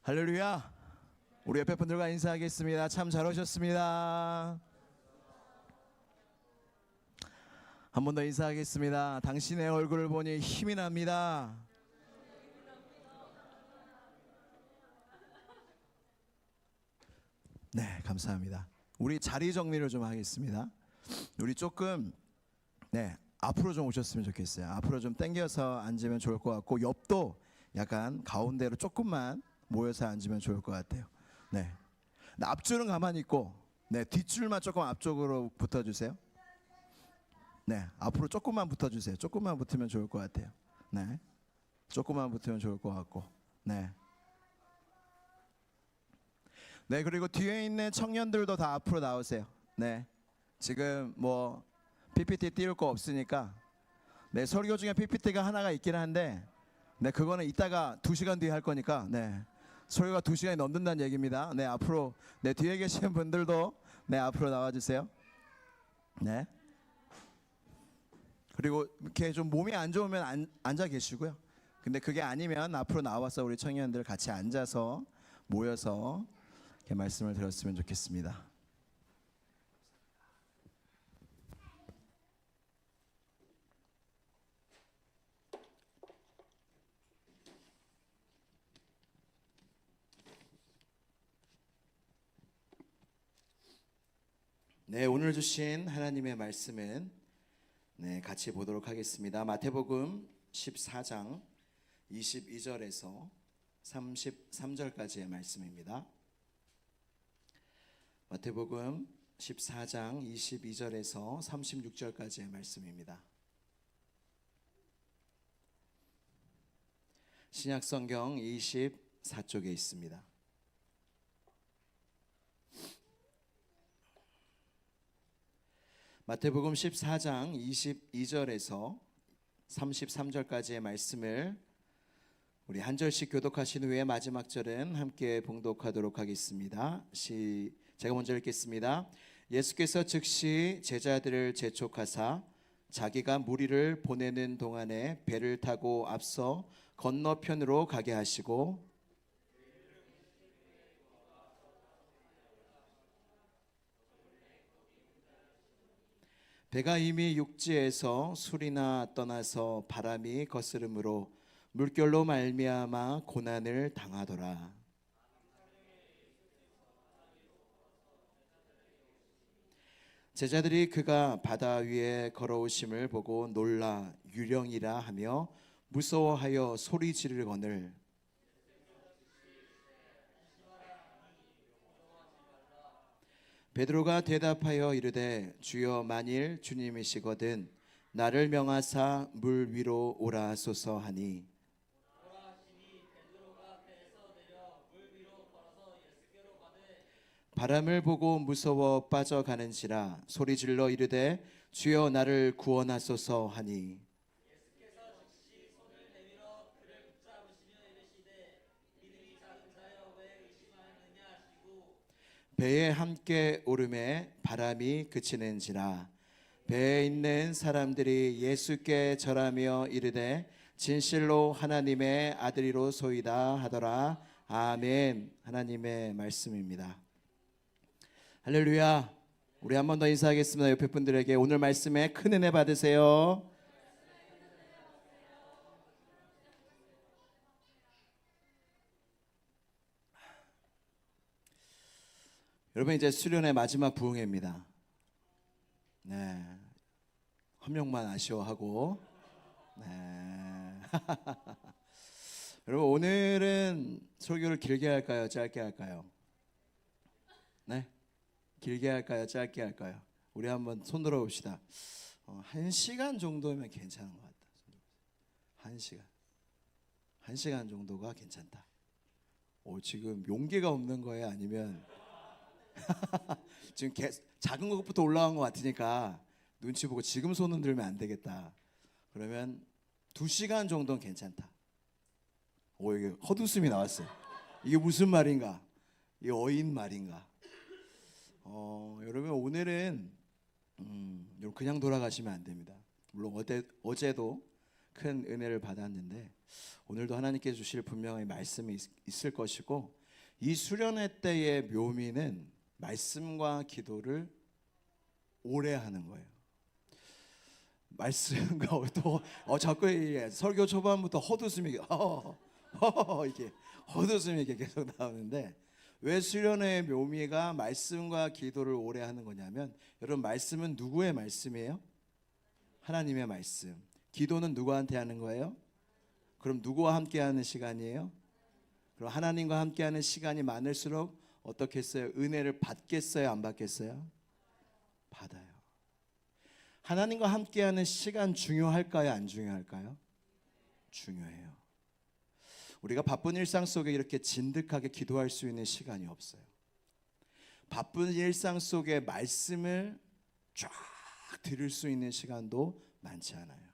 할렐루야. 우리 옆에 분들과 인사하겠습니다. 참 잘 오셨습니다. 한 번 더 인사하겠습니다. 당신의 얼굴을 보니 힘이 납니다. 네, 감사합니다. 우리 자리 정리를 좀 하겠습니다. 우리 조금 앞으로 좀 오셨으면 좋겠어요. 앞으로 좀 당겨서 앉으면 좋을 것 같고, 옆도 약간 가운데로 조금만 모여서 앉으면 좋을 것 같아요. 네, 앞줄은 가만히 있고, 뒷줄만 조금 앞쪽으로 붙어주세요. 네, 앞으로 조금만 붙어주세요. 조금만 붙으면 좋을 것 같아요. 네, 조금만 붙으면 좋을 것 같고, 네, 그리고 뒤에 있는 청년들도 다 앞으로 나오세요. 네, 지금 뭐 PPT 띄울 거 없으니까, 설교 중에 PPT가 하나가 있긴 한데, 그거는 이따가 2시간 뒤에 할 거니까, 설교가 2시간이 넘는다는 얘기입니다. 앞으로 뒤에 계신 분들도 앞으로 나와주세요. 네. 그리고 이렇게 좀 몸이 안 좋으면 앉아 계시고요. 근데 그게 아니면 앞으로 나와서 우리 청년들 같이 앉아서 모여서 이렇게 말씀을 들었으면 좋겠습니다. 오늘 주신 하나님의 말씀은 같이 보도록 하겠습니다. 마태복음 14장 22절에서 33절까지의 말씀입니다. 마태복음 14장 22절에서 36절까지의 말씀입니다. 신약성경 24쪽에 있습니다. 마태복음 14장 22절에서 33절까지의 말씀을 우리 한 절씩 교독하신 후에 마지막 절은 함께 봉독하도록 하겠습니다. 제가 먼저 읽겠습니다. 예수께서 즉시 제자들을 재촉하사 자기가 무리를 보내는 동안에 배를 타고 앞서 건너편으로 가게 하시고, 배가 이미 육지에서 술이나 떠나서 바람이 거스름으로 물결로 말미암아 고난을 당하더라. 제자들이 그가 바다 위에 걸어오심을 보고 놀라 유령이라 하며 무서워하여 소리 지르거늘, 베드로가 대답하여 이르되 주여, 만일 주님이시거든 나를 명하사 물 위로 오라 하소서 하니, 바람을 보고 무서워 빠져가는지라 소리질러 이르되 주여, 나를 구원하소서 하니, 배에 함께 오름에 바람이 그치는지라. 배에 있는 사람들이 예수께 절하며 이르되 진실로 하나님의 아들이로소이다 하더라. 아멘. 하나님의 말씀입니다. 할렐루야. 우리 한 번 더 인사하겠습니다. 옆에 분들에게 오늘 말씀에 큰 은혜 받으세요. 여러분, 이제 수련의 마지막 부흥회입니다. 한 명만 아쉬워하고, 여러분, 오늘은 설교를 길게 할까요? 짧게 할까요? 길게 할까요? 짧게 할까요? 우리 한번 손들어 봅시다. 1시간 정도면 괜찮은 것 같다. 1시간 정도가 괜찮다. 지금 용기가 없는 거예요? 아니면 지금 작은 것부터 올라간 것 같으니까 눈치 보고 지금 손은 들면 안 되겠다. 그러면 2시간 정도는 괜찮다. 이게 헛웃음이 나왔어요. 이게 무슨 말인가? 이게 어인 말인가? 여러분, 오늘은 그냥 돌아가시면 안 됩니다. 물론 어제도 큰 은혜를 받았는데 오늘도 하나님께 주실 분명히 말씀이 있을 것이고, 이 수련회 때의 묘미는 말씀과 기도를 오래 하는 거예요. 말씀과 또 자꾸 설교 초반부터 헛웃음이 이게 헛웃음이 계속 나오는데, 왜 수련회의 묘미가 말씀과 기도를 오래 하는 거냐면, 여러분, 말씀은 누구의 말씀이에요? 하나님의 말씀. 기도는 누구한테 하는 거예요? 그럼 누구와 함께 하는 시간이에요? 그럼 하나님과 함께 하는 시간이 많을수록 어떻게 했어요? 은혜를 받겠어요? 안 받겠어요? 받아요. 하나님과 함께하는 시간 중요할까요? 안 중요할까요? 중요해요. 우리가 바쁜 일상 속에 이렇게 진득하게 기도할 수 있는 시간이 없어요. 바쁜 일상 속에 말씀을 쫙 들을 수 있는 시간도 많지 않아요.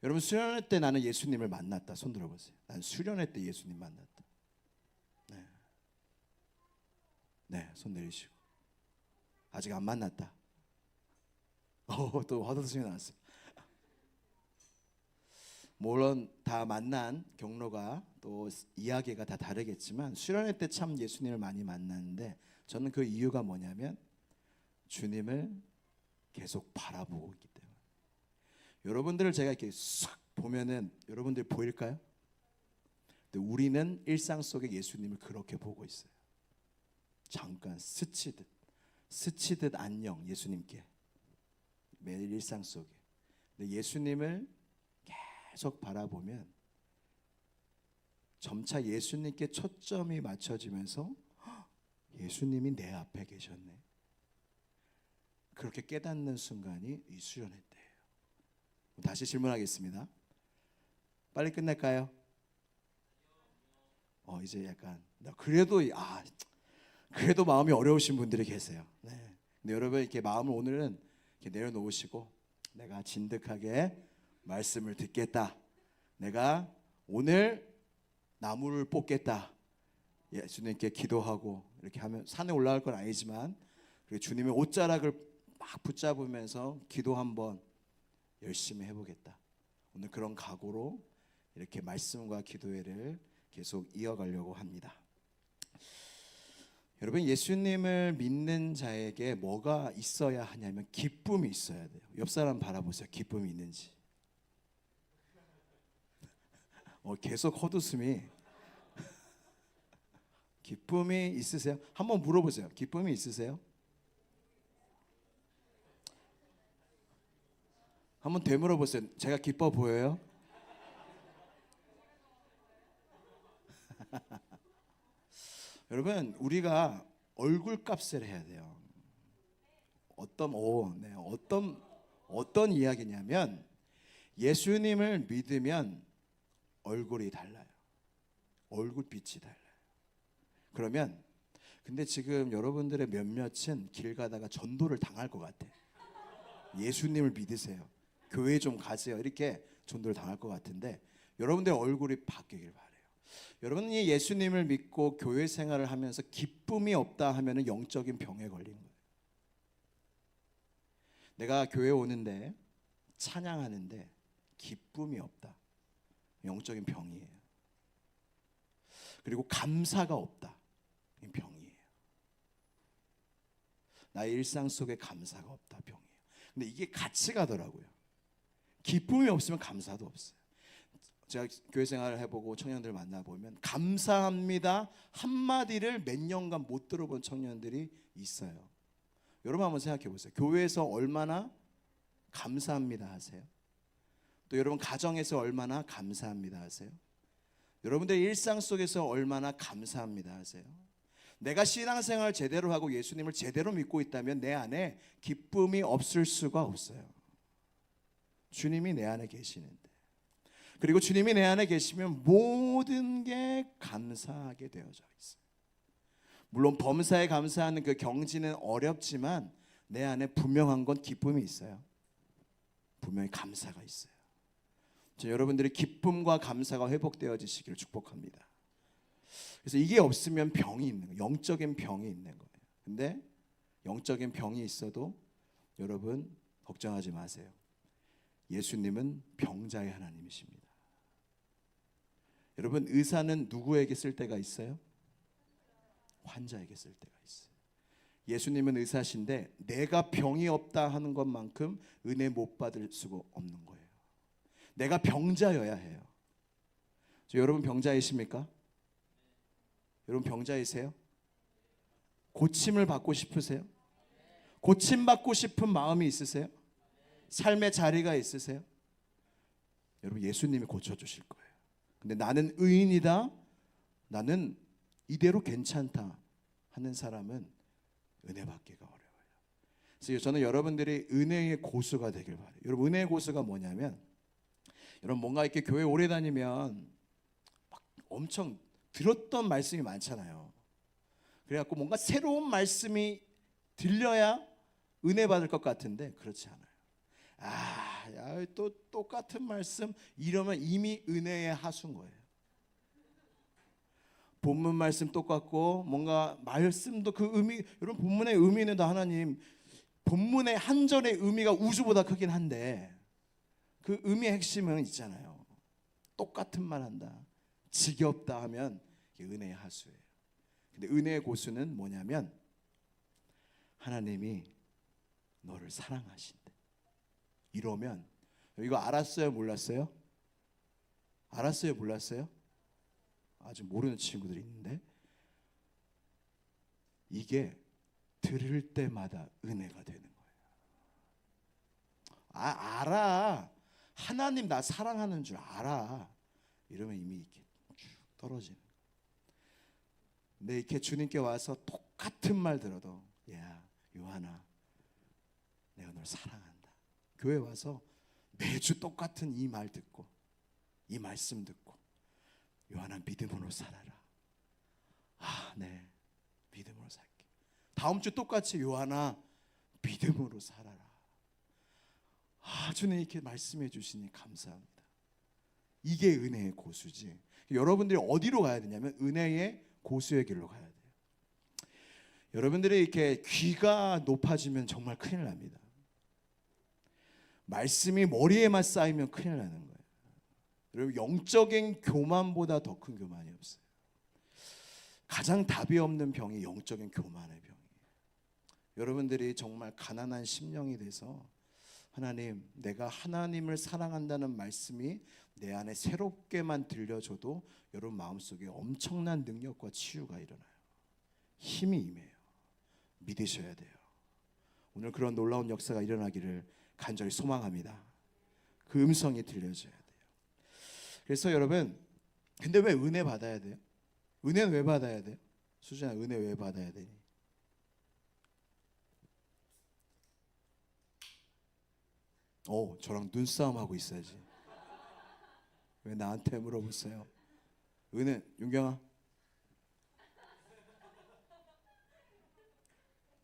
여러분, 수련회 때 나는 예수님을 만났다. 손 들어보세요. 난 수련회 때 예수님 만났다. 네, 손 내리시고. 아직 안 만났다. 또 화도심이 나왔어요. 물론 다 만난 경로가 또 이야기가 다 다르겠지만, 수련회 때 참 예수님을 많이 만났는데, 저는 그 이유가 뭐냐면 주님을 계속 바라보고 있기 때문에. 여러분들을 제가 이렇게 싹 보면은 여러분들 보일까요? 근데 우리는 일상 속에 예수님을 그렇게 보고 있어요. 잠깐 스치듯 안녕 예수님께, 매일 일상 속에. 근데 예수님을 계속 바라보면 점차 예수님께 초점이 맞춰지면서 예수님이 내 앞에 계셨네, 그렇게 깨닫는 순간이 이 수련회 때예요. 다시 질문하겠습니다. 빨리 끝낼까요? 이제 약간 그래도 마음이 어려우신 분들이 계세요. 네. 근데 여러분, 이렇게 마음을 오늘은 이렇게 내려놓으시고, 내가 진득하게 말씀을 듣겠다, 내가 오늘 나무를 뽑겠다, 예수님께 기도하고 이렇게 하면 산에 올라갈 건 아니지만 주님의 옷자락을 막 붙잡으면서 기도 한번 열심히 해보겠다, 오늘 그런 각오로 이렇게 말씀과 기도회를 계속 이어가려고 합니다. 여러분, 예수님을 믿는 자에게 뭐가 있어야 하냐면 기쁨이 있어야 돼요. 옆 사람 바라보세요. 기쁨이 있는지. 계속 헛웃음이. 기쁨이 있으세요? 한번 물어보세요. 기쁨이 있으세요? 한번 되물어보세요. 제가 기뻐 보여요? 여러분, 우리가 얼굴값을 해야 돼요. 어떤 이야기냐면, 예수님을 믿으면 얼굴이 달라요. 얼굴빛이 달라요. 그러면 근데 지금 여러분들의 몇몇은 길 가다가 전도를 당할 것 같아. 예수님을 믿으세요, 교회 좀 가세요, 이렇게 전도를 당할 것 같은데, 여러분들의 얼굴이 바뀌길 바래요. 여러분이 예수님을 믿고 교회 생활을 하면서 기쁨이 없다 하면은 영적인 병에 걸린 거예요. 내가 교회 오는데 찬양하는데 기쁨이 없다, 영적인 병이에요. 그리고 감사가 없다, 병이에요. 나의 일상 속에 감사가 없다, 병이에요. 근데 이게 같이 가더라고요. 기쁨이 없으면 감사도 없어요. 제가 교회 생활을 해보고 청년들 만나보면 감사합니다 한마디를 몇 년간 못 들어본 청년들이 있어요. 여러분 한번 생각해 보세요. 교회에서 얼마나 감사합니다 하세요? 또 여러분 가정에서 얼마나 감사합니다 하세요? 여러분들 일상 속에서 얼마나 감사합니다 하세요? 내가 신앙생활을 제대로 하고 예수님을 제대로 믿고 있다면 내 안에 기쁨이 없을 수가 없어요. 주님이 내 안에 계시는데, 그리고 주님이 내 안에 계시면 모든 게 감사하게 되어져 있어요. 물론 범사에 감사하는 그 경지는 어렵지만 내 안에 분명한 건 기쁨이 있어요. 분명히 감사가 있어요. 여러분들의 기쁨과 감사가 회복되어지시기를 축복합니다. 그래서 이게 없으면 병이 있는 거예요. 영적인 병이 있는 거예요. 근데 영적인 병이 있어도 여러분 걱정하지 마세요. 예수님은 병자의 하나님이십니다. 여러분, 의사는 누구에게 쓸 때가 있어요? 환자에게 쓸 때가 있어요. 예수님은 의사신데 내가 병이 없다 하는 것만큼 은혜 못 받을 수가 없는 거예요. 내가 병자여야 해요. 여러분 병자이십니까? 여러분 병자이세요? 고침을 받고 싶으세요? 고침받고 싶은 마음이 있으세요? 삶의 자리가 있으세요? 여러분 예수님이 고쳐주실 거예요. 근데 나는 의인이다, 나는 이대로 괜찮다 하는 사람은 은혜 받기가 어려워요. 그래서 저는 여러분들이 은혜의 고수가 되길 바라요. 여러분 은혜의 고수가 뭐냐면, 여러분 뭔가 이렇게 교회 오래 다니면 막 엄청 들었던 말씀이 많잖아요. 그래갖고 뭔가 새로운 말씀이 들려야 은혜 받을 것 같은데 그렇지 않아요. 또 똑같은 말씀 이러면 이미 은혜의 하수인 거예요. 본문 말씀 똑같고 뭔가 말씀도 그 의미, 여러분 본문의 의미는 다 하나님, 본문의 한 절의 의미가 우주보다 크긴 한데 그 의미의 핵심은 있잖아요. 똑같은 말 한다, 지겹다 하면 이게 은혜의 하수예요. 근데 은혜의 고수는 뭐냐면 하나님이 너를 사랑하신대. 이러면 이거 알았어요, 몰랐어요? 알았어요, 몰랐어요? 아직 모르는 친구들이 있는데 이게 들을 때마다 은혜가 되는 거예요. 알아. 하나님 나 사랑하는 줄 알아. 이러면 이미 이렇게 쭉 떨어지는 거예요. 근데 이렇게 주님께 와서 똑같은 말 들어도, 야 요한아 내가 널 사랑한다. 교회 와서 매주 똑같은 이 말 듣고 이 말씀 듣고, 요한아 믿음으로 살아라. 네 믿음으로 살게. 다음 주 똑같이 요한아 믿음으로 살아라. 주님 이렇게 말씀해 주시니 감사합니다. 이게 은혜의 고수지. 여러분들이 어디로 가야 되냐면 은혜의 고수의 길로 가야 돼요. 여러분들이 이렇게 귀가 높아지면 정말 큰일 납니다. 말씀이 머리에만 쌓이면 큰일 나는 거예요. 여러분 영적인 교만보다 더 큰 교만이 없어요. 가장 답이 없는 병이 영적인 교만의 병이에요. 여러분들이 정말 가난한 심령이 돼서 하나님, 내가 하나님을 사랑한다는 말씀이 내 안에 새롭게만 들려줘도 여러분 마음속에 엄청난 능력과 치유가 일어나요. 힘이 임해요. 믿으셔야 돼요. 오늘 그런 놀라운 역사가 일어나기를 간절히 소망합니다. 그 음성이 들려줘야 돼요. 그래서 여러분, 근데 왜 은혜 받아야 돼요? 은혜는 왜 받아야 돼요? 수진아, 은혜 왜 받아야 되니? 저랑 눈싸움 하고 있어야지. 왜 나한테 물어보세요? 은혜, 윤경아,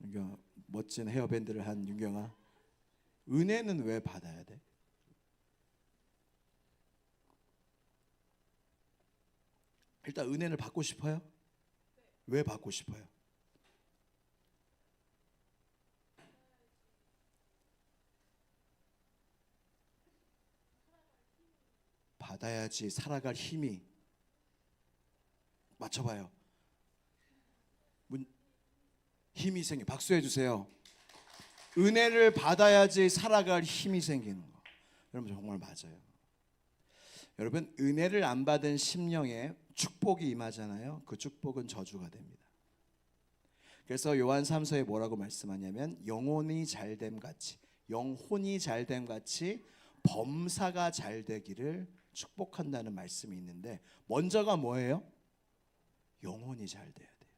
윤경아, 멋진 헤어밴드를 한 윤경아, 은혜는 왜 받아야 돼? 일단 은혜를 받고 싶어요? 왜 받고 싶어요? 받아야지 살아갈 힘이. 맞춰봐요. 힘이 생겨. 박수해 주세요. 은혜를 받아야지 살아갈 힘이 생기는 거. 여러분 정말 맞아요. 여러분 은혜를 안 받은 심령에 축복이 임하잖아요. 그 축복은 저주가 됩니다. 그래서 요한 3서에 뭐라고 말씀하냐면 영혼이 잘됨 같이, 영혼이 잘됨 같이 범사가 잘 되기를 축복한다는 말씀이 있는데, 먼저가 뭐예요? 영혼이 잘 돼야 돼요.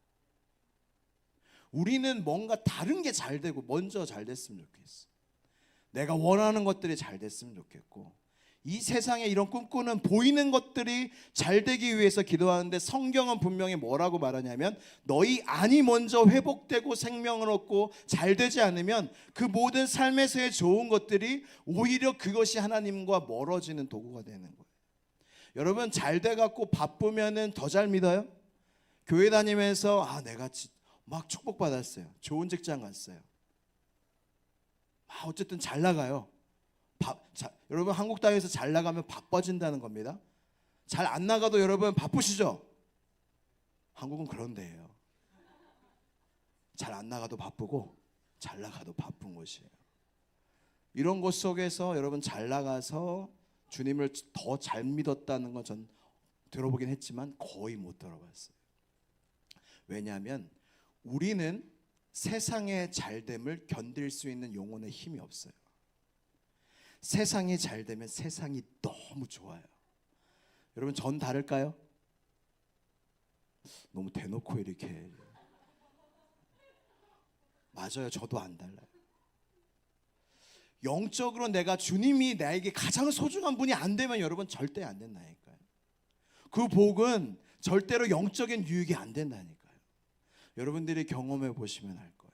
우리는 뭔가 다른 게 잘 되고 먼저 잘 됐으면 좋겠어. 내가 원하는 것들이 잘 됐으면 좋겠고, 이 세상에 이런 꿈꾸는 보이는 것들이 잘 되기 위해서 기도하는데 성경은 분명히 뭐라고 말하냐면 너희 안이 먼저 회복되고 생명을 얻고 잘 되지 않으면 그 모든 삶에서의 좋은 것들이 오히려 그것이 하나님과 멀어지는 도구가 되는 거예요. 여러분 잘 돼갖고 바쁘면은 더 잘 믿어요? 교회 다니면서 내가 막 축복받았어요. 좋은 직장 갔어요. 어쨌든 잘 나가요. 여러분 한국 땅에서 잘 나가면 바빠진다는 겁니다. 잘 안 나가도 여러분 바쁘시죠? 한국은 그런 데예요. 잘 안 나가도 바쁘고 잘 나가도 바쁜 곳이에요. 이런 곳 속에서 여러분 잘 나가서 주님을 더 잘 믿었다는 건 전 들어보긴 했지만 거의 못 들어봤어요. 왜냐하면 우리는 세상의 잘됨을 견딜 수 있는 영혼의 힘이 없어요. 세상이 잘되면 세상이 너무 좋아요. 여러분 전 다를까요? 너무 대놓고 이렇게. 맞아요. 저도 안 달라요. 영적으로 내가 주님이 나에게 가장 소중한 분이 안 되면 여러분 절대 안 된다니까요. 그 복은 절대로 영적인 유익이 안 된다니까요. 여러분들이 경험해 보시면 알 거예요.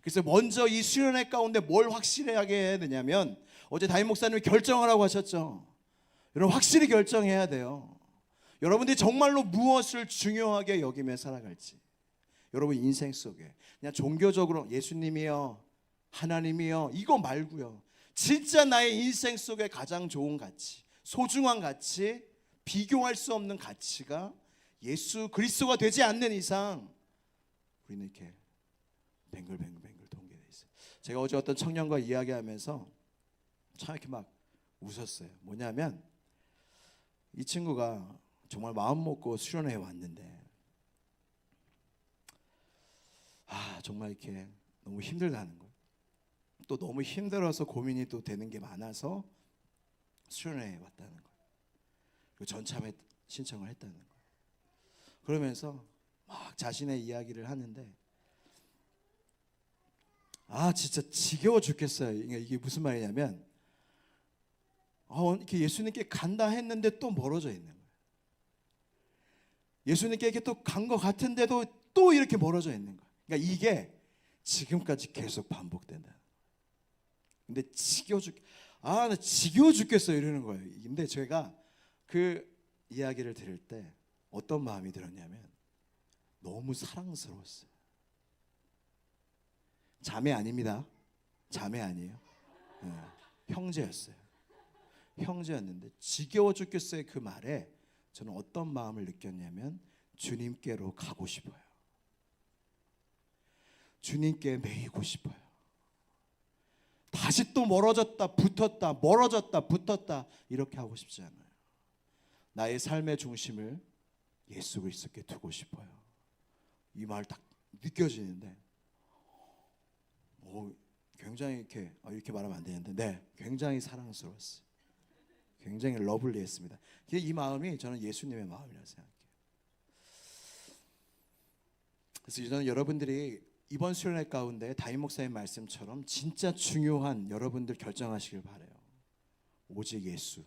그래서 먼저 이 수련회 가운데 뭘 확실하게 해야 되냐면 어제 담임 목사님이 결정하라고 하셨죠. 여러분 확실히 결정해야 돼요. 여러분들이 정말로 무엇을 중요하게 여기며 살아갈지. 여러분 인생 속에 그냥 종교적으로 예수님이요 하나님이요 이거 말고요, 진짜 나의 인생 속에 가장 좋은 가치, 소중한 가치, 비교할 수 없는 가치가 예수 그리스도가 되지 않는 이상 우리는 이렇게 뱅글뱅글 동계돼 있어요. 제가 어제 어떤 청년과 이야기하면서 참 이렇게 막 웃었어요. 뭐냐면 이 친구가 정말 마음 먹고 수련회에 왔는데 정말 이렇게 너무 힘들다는 거예요. 또 너무 힘들어서 고민이 또 되는 게 많아서 수련회에 왔다는 거예요. 그리고 전참에 신청을 했다는 거예요. 그러면서 막 자신의 이야기를 하는데 진짜 지겨워 죽겠어요. 이게 무슨 말이냐면 이렇게 예수님께 간다 했는데 또 멀어져 있는 거예요. 예수님께 이렇게 또 간 것 같은데도 또 이렇게 멀어져 있는 거예요. 그러니까 이게 지금까지 계속 반복된다. 근데 나 지겨워 죽겠어요 이러는 거예요. 근데 제가 그 이야기를 들을 때 어떤 마음이 들었냐면 너무 사랑스러웠어요. 자매 아닙니다. 자매 아니에요. 형제였어요. 형제였는데 지겨워 죽겠어요. 그 말에 저는 어떤 마음을 느꼈냐면 주님께로 가고 싶어요. 주님께 매이고 싶어요. 다시 또 멀어졌다 붙었다 멀어졌다 붙었다 이렇게 하고 싶지 않아요. 나의 삶의 중심을 예수 그리스도께 두고 싶어요. 이 말 딱 느껴지는데 굉장히 이렇게 말하면 안 되는데 굉장히 사랑스러웠어요. 굉장히 러블리했습니다. 이 마음이 저는 예수님의 마음이라고 생각해요. 그래서 저는 여러분들이 이번 수련회 가운데 담임 목사님 말씀처럼 진짜 중요한 여러분들 결정하시길 바라요. 오직 예수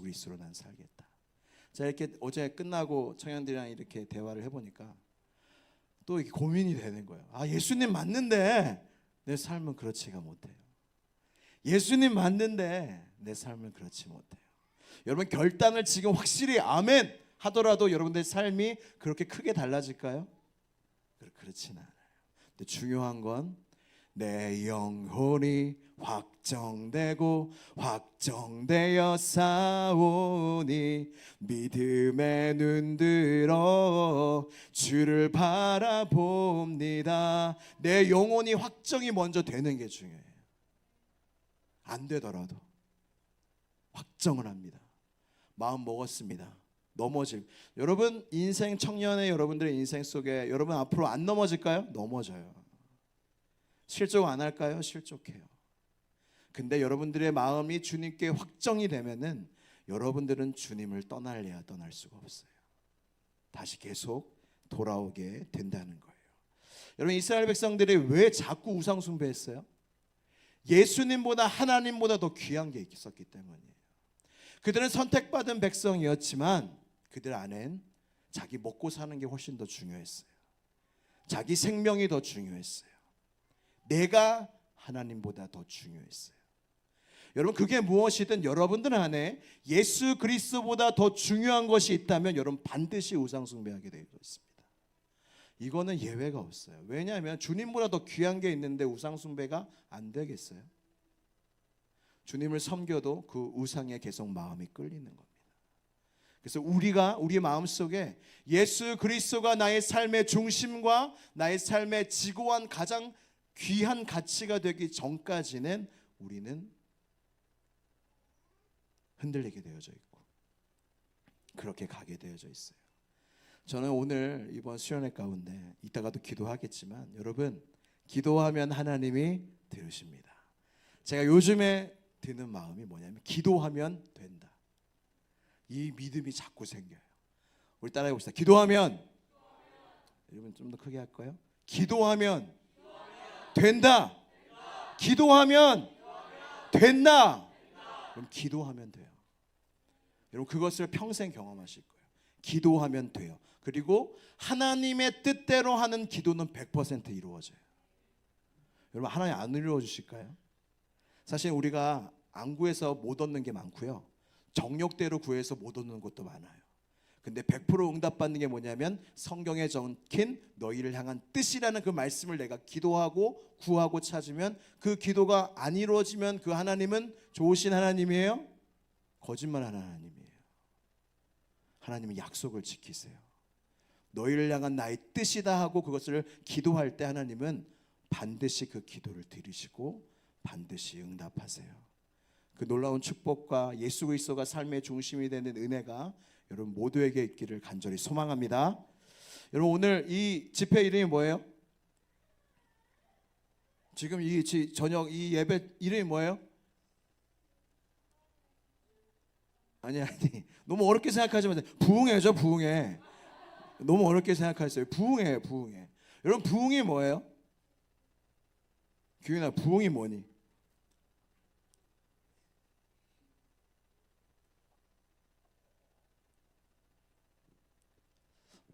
그리스도로 난 살겠다. 자, 이렇게 어제 끝나고 청년들이랑 이렇게 대화를 해보니까 또 이렇게 고민이 되는 거예요. 예수님 맞는데 내 삶은 그렇지가 못해요. 예수님 맞는데 내 삶은 그렇지 못해요. 여러분 결단을 지금 확실히 아멘 하더라도 여러분들의 삶이 그렇게 크게 달라질까요? 그렇지는 않아요. 근데 중요한 건 내 영혼이 확정되고 확정되어 싸우니 믿음의 눈들어 주를 바라봅니다. 내 영혼이 확정이 먼저 되는 게 중요해요. 안 되더라도 확정을 합니다. 마음 먹었습니다. 여러분 인생 청년의 여러분들의 인생 속에 여러분 앞으로 안 넘어질까요? 넘어져요. 실족 안 할까요? 실족해요. 근데 여러분들의 마음이 주님께 확정이 되면은 여러분들은 주님을 떠날래야 떠날 수가 없어요. 다시 계속 돌아오게 된다는 거예요. 여러분 이스라엘 백성들이 왜 자꾸 우상 숭배했어요? 예수님보다 하나님보다 더 귀한 게 있었기 때문이에요. 그들은 선택받은 백성이었지만 그들 안엔 자기 먹고 사는 게 훨씬 더 중요했어요. 자기 생명이 더 중요했어요. 내가 하나님보다 더 중요했어요. 여러분 그게 무엇이든 여러분들 안에 예수 그리스도보다 더 중요한 것이 있다면 여러분 반드시 우상 숭배하게 되어 있습니다. 이거는 예외가 없어요. 왜냐하면 주님보다 더 귀한 게 있는데 우상 숭배가 안 되겠어요? 주님을 섬겨도 그 우상에 계속 마음이 끌리는 겁니다. 그래서 우리의 마음속에 예수 그리스도가 나의 삶의 중심과 나의 삶의 지고한 가장 귀한 가치가 되기 전까지는 우리는 흔들리게 되어져 있고 그렇게 가게 되어져 있어요. 저는 오늘 이번 수련회 가운데 이따가도 기도하겠지만 여러분, 기도하면 하나님이 들으십니다. 제가 요즘에 드는 마음이 뭐냐면 기도하면 된다. 이 믿음이 자꾸 생겨요. 우리 따라해 봅시다. 기도하면, 여러분 좀 더 크게 할까요? 기도하면 된다. 기도하면 된다. 그럼 기도하면 돼요. 여러분 그것을 평생 경험하실 거예요. 기도하면 돼요. 그리고 하나님의 뜻대로 하는 기도는 100% 이루어져요. 여러분 하나님 안 이루어 주실까요? 사실 우리가 안 구해서 못 얻는 게 많고요, 정욕대로 구해서 못 얻는 것도 많아요. 근데 100% 응답받는 게 뭐냐면 성경에 적힌 너희를 향한 뜻이라는 그 말씀을 내가 기도하고 구하고 찾으면, 그 기도가 안 이루어지면 그 하나님은 좋으신 하나님이에요? 거짓말하는 하나님이에요. 하나님은 약속을 지키세요. 너희를 향한 나의 뜻이다 하고 그것을 기도할 때 하나님은 반드시 그 기도를 들으시고 반드시 응답하세요. 그 놀라운 축복과 예수 그리스도가 삶의 중심이 되는 은혜가 여러분 모두에게 있기를 간절히 소망합니다. 여러분 오늘 이 집회 이름이 뭐예요? 지금 이 저녁 이 예배 이름이 뭐예요? 아니 너무 어렵게 생각하지 마세요. 부흥회죠, 부흥회. 너무 어렵게 생각하셨어요. 부흥회예요, 부흥회. 여러분 부흥이 뭐예요? 규인아, 부흥이 뭐니?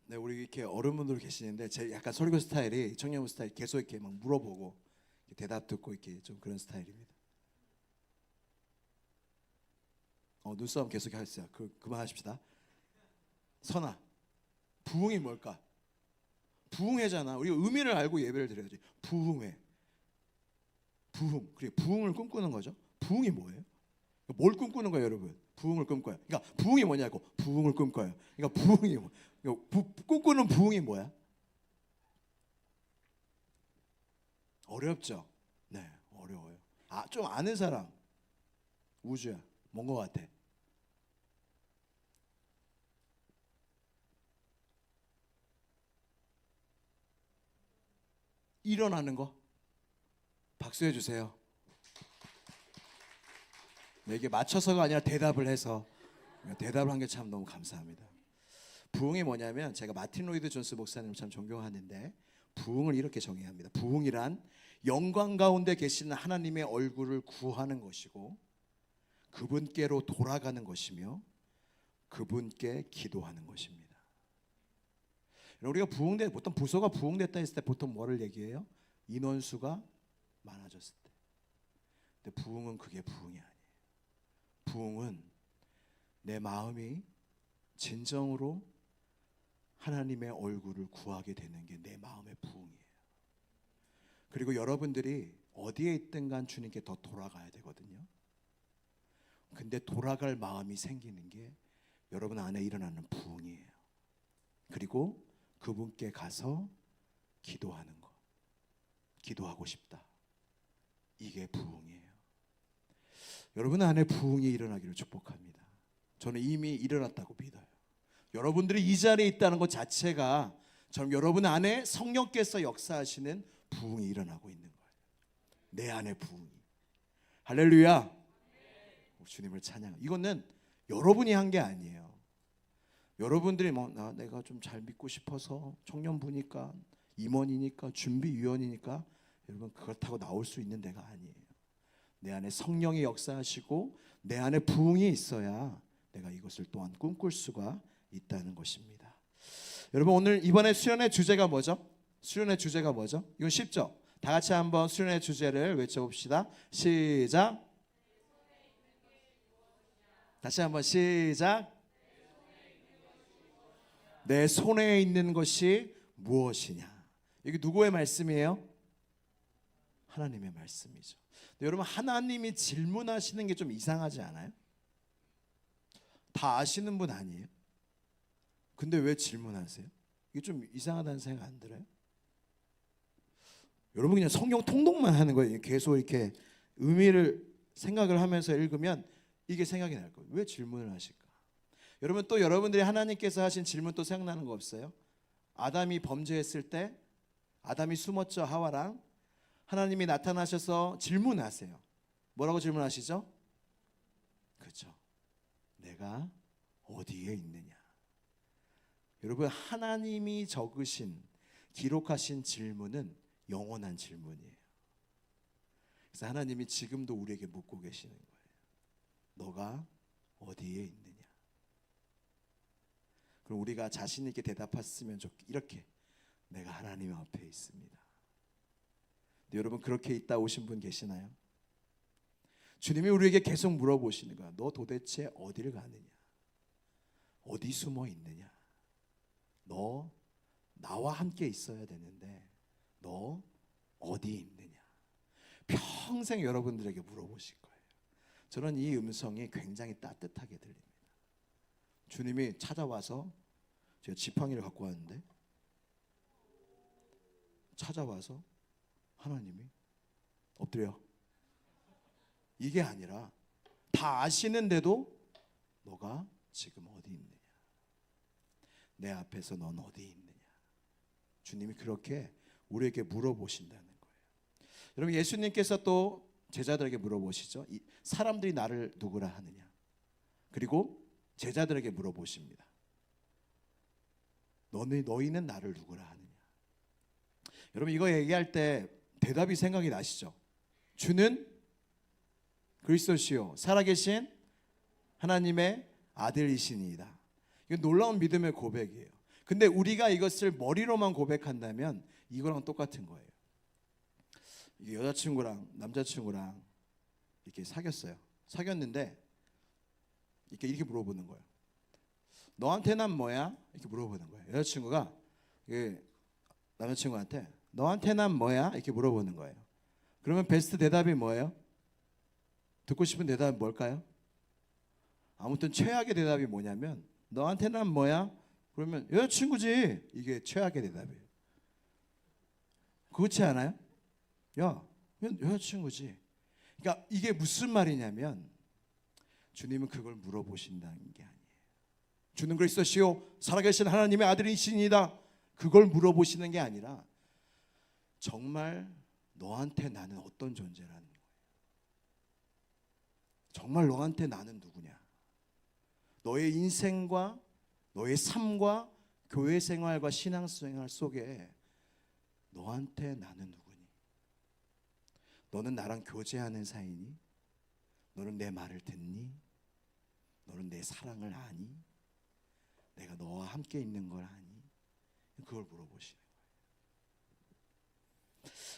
네, 우리 이렇게 어른분들 계시는데 제 약간 설교 스타일이 청년부 스타일, 계속 이렇게 막 물어보고 대답 듣고 이렇게 좀 그런 스타일입니다. 눈싸움 계속 하세요. 그만하십시다. 선아, 부흥이 뭘까? 부흥회잖아. 우리가 의미를 알고 예배를 드려야지. 부흥회, 부흥. 그래, 부흥을 꿈꾸는 거죠. 부흥이 뭐예요? 뭘 꿈꾸는 거예요, 여러분? 부흥을 꿈꿔요. 그러니까 부흥이 뭐냐고. 부흥을 꿈꿔요. 그러니까 부흥이 뭐? 꿈꾸는 부흥이 뭐야? 어렵죠. 네, 어려워요. 좀 아는 사람. 우주야, 뭔 거 같아? 일어나는 거. 박수해 주세요. 네, 이게 맞춰서가 아니라 대답을 해서 대답을 한 게 참 너무 감사합니다. 부흥이 뭐냐면, 제가 마틴 로이드 존스 목사님 참 존경하는데 부흥을 이렇게 정의합니다. 부흥이란 영광 가운데 계시는 하나님의 얼굴을 구하는 것이고 그분께로 돌아가는 것이며 그분께 기도하는 것입니다. 우리가 보통 부서가 부흥됐다 했을 때 보통 뭐를 얘기해요? 인원수가 많아졌을 때. 근데 부흥은 그게 부흥이 아니에요. 부흥은 내 마음이 진정으로 하나님의 얼굴을 구하게 되는 게 내 마음의 부흥이에요. 그리고 여러분들이 어디에 있든 간 주님께 더 돌아가야 되거든요. 근데 돌아갈 마음이 생기는 게 여러분 안에 일어나는 부흥이에요. 그리고 그분께 가서 기도하는 것. 기도하고 싶다. 이게 부흥이에요. 여러분 안에 부흥이 일어나기를 축복합니다. 저는 이미 일어났다고 믿어요. 여러분들이 이 자리에 있다는 것 자체가 저는 여러분 안에 성령께서 역사하시는 부흥이 일어나고 있는 거예요. 내 안에 부흥이. 할렐루야. 주님을 찬양. 이거는 여러분이 한 게 아니에요. 여러분들이 내가 좀 잘 믿고 싶어서 청년부니까 임원이니까 준비위원이니까 여러분 그렇다고 나올 수 있는 데가 아니에요. 내 안에 성령이 역사하시고 내 안에 부흥이 있어야 내가 이것을 또한 꿈꿀 수가 있다는 것입니다. 여러분 오늘 이번에 수련의 주제가 뭐죠? 수련의 주제가 뭐죠? 이건 쉽죠? 다 같이 한번 수련의 주제를 외쳐봅시다. 시작. 다시 한번 시작. 내 손에 있는 것이 무엇이냐? 이게 누구의 말씀이에요? 하나님의 말씀이죠. 근데 여러분 하나님이 질문하시는 게 좀 이상하지 않아요? 다 아시는 분 아니에요? 근데 왜 질문하세요? 이게 좀 이상하다는 생각 안 들어요? 여러분 그냥 성경 통독만 하는 거예요. 계속 이렇게 의미를 생각을 하면서 읽으면 이게 생각이 날 거예요. 왜 질문을 하실까? 여러분 또 여러분들이 하나님께서 하신 질문 또 생각나는 거 없어요? 아담이 범죄했을 때 아담이 숨었죠, 하와랑. 하나님이 나타나셔서 질문하세요. 뭐라고 질문하시죠? 그렇죠. 내가 어디에 있느냐? 여러분 하나님이 적으신 기록하신 질문은 영원한 질문이에요. 그래서 하나님이 지금도 우리에게 묻고 계시는 거예요. 너가 어디에 있느냐? 그럼 우리가 자신 있게 대답했으면 이렇게 내가 하나님 앞에 있습니다. 근데 여러분 그렇게 있다 오신 분 계시나요? 주님이 우리에게 계속 물어보시는 거야. 너 도대체 어디를 가느냐? 어디 숨어 있느냐? 너 나와 함께 있어야 되는데 너 어디 있느냐? 평생 여러분들에게 물어보실 거예요. 저는 이 음성이 굉장히 따뜻하게 들립니다. 주님이 찾아와서 제가 지팡이를 갖고 왔는데 찾아와서 하나님이 엎드려. 이게 아니라 다 아시는데도 너가 지금 어디 있느냐? 내 앞에서 넌 어디 있느냐? 주님이 그렇게 우리에게 물어보신다는 거예요. 여러분 예수님께서 또 제자들에게 물어보시죠. 사람들이 나를 누구라 하느냐? 그리고 제자들에게 물어보십니다. 너희는 나를 누구라 하느냐? 여러분 이거 얘기할 때 대답이 생각이 나시죠? 주는 그리스도시요 살아계신 하나님의 아들이시니이다. 이거 놀라운 믿음의 고백이에요. 근데 우리가 이것을 머리로만 고백한다면 이거랑 똑같은 거예요. 이게 여자친구랑 남자친구랑 이렇게 사귀었는데 이렇게 물어보는 거예요. 너한테 난 뭐야? 이렇게 물어보는 거예요. 여자친구가 남자친구한테 너한테 난 뭐야? 이렇게 물어보는 거예요. 그러면 베스트 대답이 뭐예요? 듣고 싶은 대답이 뭘까요? 아무튼 최악의 대답이 뭐냐면 너한테 난 뭐야? 그러면 여자친구지. 이게 최악의 대답이에요. 그렇지 않아요? 야, 여자친구지. 그러니까 이게 무슨 말이냐면 주님은 그걸 물어보신다는 게 아니에요. 주는 그리스도시요 살아계신 하나님의 아들이시니이다. 그걸 물어보시는 게 아니라 정말 너한테 나는 어떤 존재라는 거예요. 정말 너한테 나는 누구냐? 너의 인생과 너의 삶과 교회 생활과 신앙 생활 속에 너한테 나는 누구니? 너는 나랑 교제하는 사이니? 너는 내 말을 듣니? 너는 내 사랑을 아니? 내가 너와 함께 있는 걸 아니? 그걸 물어보시는 거예요.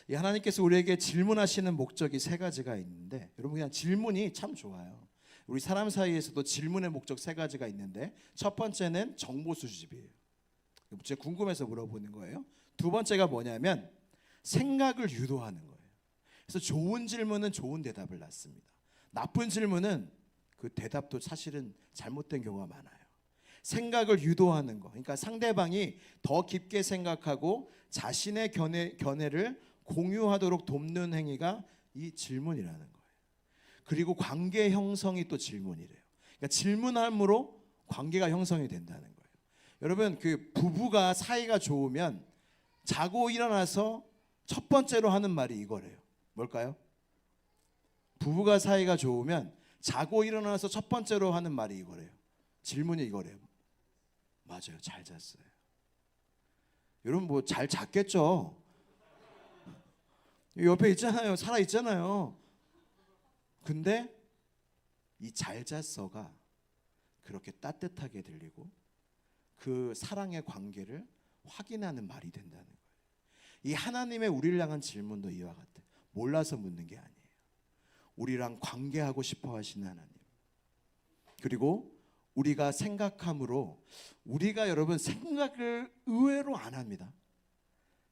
이 하나님께서 우리에게 질문하시는 목적이 세 가지가 있는데 여러분 그냥 질문이 참 좋아요. 우리 사람 사이에서도 질문의 목적 세 가지가 있는데 첫 번째는 정보 수집이에요. 제가 궁금해서 물어보는 거예요. 두 번째가 뭐냐면 생각을 유도하는 거예요. 그래서 좋은 질문은 좋은 대답을 낳습니다. 나쁜 질문은 그 대답도 사실은 잘못된 경우가 많아요. 생각을 유도하는 거. 그러니까 상대방이 더 깊게 생각하고 자신의 견해를 공유하도록 돕는 행위가 이 질문이라는 거예요. 그리고 관계 형성이 또 질문이래요. 그러니까 질문함으로 관계가 형성이 된다는 거예요. 여러분 그 부부가 사이가 좋으면 자고 일어나서 첫 번째로 하는 말이 이거래요. 뭘까요? 부부가 사이가 좋으면 자고 일어나서 첫 번째로 하는 말이 이거래요. 질문이 이거래요. 맞아요. 잘 잤어요. 여러분 뭐 잘 잤겠죠? 옆에 있잖아요. 살아 있잖아요. 근데 이 잘 잤어가 그렇게 따뜻하게 들리고 그 사랑의 관계를 확인하는 말이 된다는 거예요. 이 하나님의 우리를 향한 질문도 이와 같아. 몰라서 묻는 게 아니에요. 우리랑 관계하고 싶어 하시는 하나님. 그리고 우리가 생각함으로 우리가 여러분 생각을 의외로 안 합니다.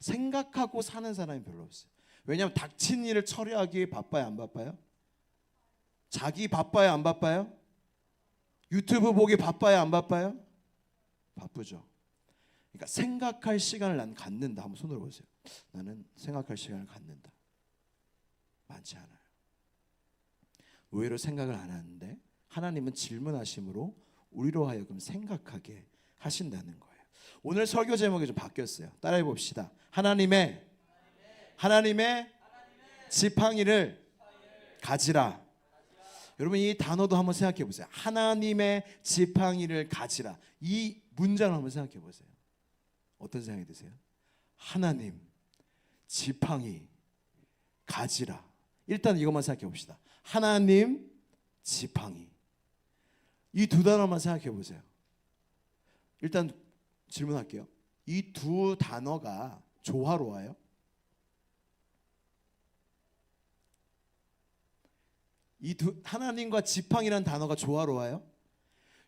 생각하고 사는 사람이 별로 없어요. 왜냐하면 닥친 일을 처리하기 바빠요, 안 바빠요? 자기 바빠요, 안 바빠요? 유튜브 보기 바빠요, 안 바빠요? 바쁘죠. 그러니까 생각할 시간을 난 갖는다. 한번 손으로 보세요. 나는 생각할 시간을 갖는다. 많지 않아요. 의외로 생각을 안 하는데 하나님은 질문하심으로 우리로 하여금 생각하게 하신다는 거예요. 오늘 설교 제목이 좀 바뀌었어요. 따라해 봅시다. 하나님의 지팡이를 가지라. 여러분 이 단어도 한번 생각해 보세요. 하나님의 지팡이를 가지라. 이 문장을 한번 생각해 보세요. 어떤 생각이 드세요? 하나님 지팡이 가지라. 일단 이것만 생각해 봅시다. 하나님 지팡이. 이 두 단어만 생각해 보세요. 일단 질문할게요. 이 두 단어가 조화로워요? 하나님과 지팡이라는 단어가 조화로워요?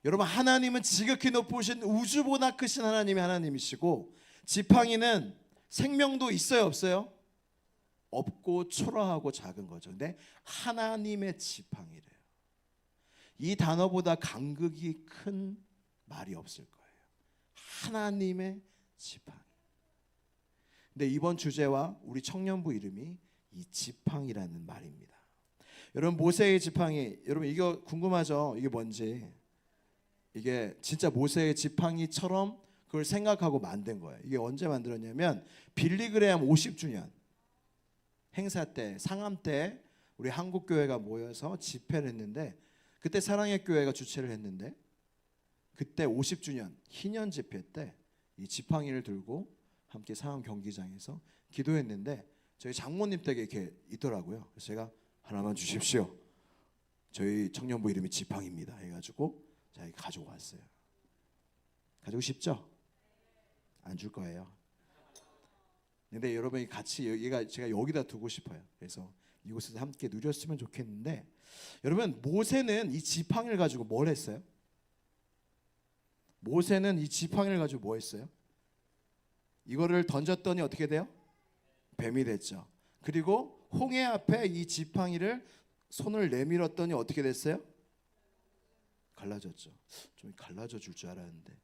여러분 하나님은 지극히 높으신 우주보다 크신 하나님이 하나님이시고 지팡이는 생명도 있어요 없어요? 없고 초라하고 작은 거죠. 근데 하나님의 지팡이래요. 이 단어보다 간극이 큰 말이 없을 거예요. 하나님의 지팡이. 근데 이번 주제와 우리 청년부 이름이 이 지팡이라는 말입니다. 여러분 모세의 지팡이, 여러분 이거 궁금하죠? 이게 뭔지. 이게 진짜 모세의 지팡이처럼 그걸 생각하고 만든 거예요. 이게 언제 만들었냐면 빌리그레암 50주년 행사 때, 상암 때 우리 한국 교회가 모여서 집회를 했는데 그때 사랑의 교회가 주최를 했는데 그때 50주년 희년 집회 때 이 지팡이를 들고 함께 상암 경기장에서 기도했는데 저희 장모님 댁에 이렇게 있더라고요. 그래서 제가 하나만 주십시오. 저희 청년부 이름이 지팡이입니다. 해가지고 제가 가지고 왔어요. 가지고 싶죠? 안 줄 거예요. 근데 여러분이 같이 제가 여기다 두고 싶어요. 그래서 이곳에서 함께 누렸으면 좋겠는데 여러분 모세는 이 지팡이를 가지고 뭘 했어요? 모세는 이 지팡이를 가지고 뭐 했어요? 이거를 던졌더니 어떻게 돼요? 뱀이 됐죠. 그리고 홍해 앞에 이 지팡이를 손을 내밀었더니 어떻게 됐어요? 갈라졌죠. 좀 갈라져 줄 줄 알았는데.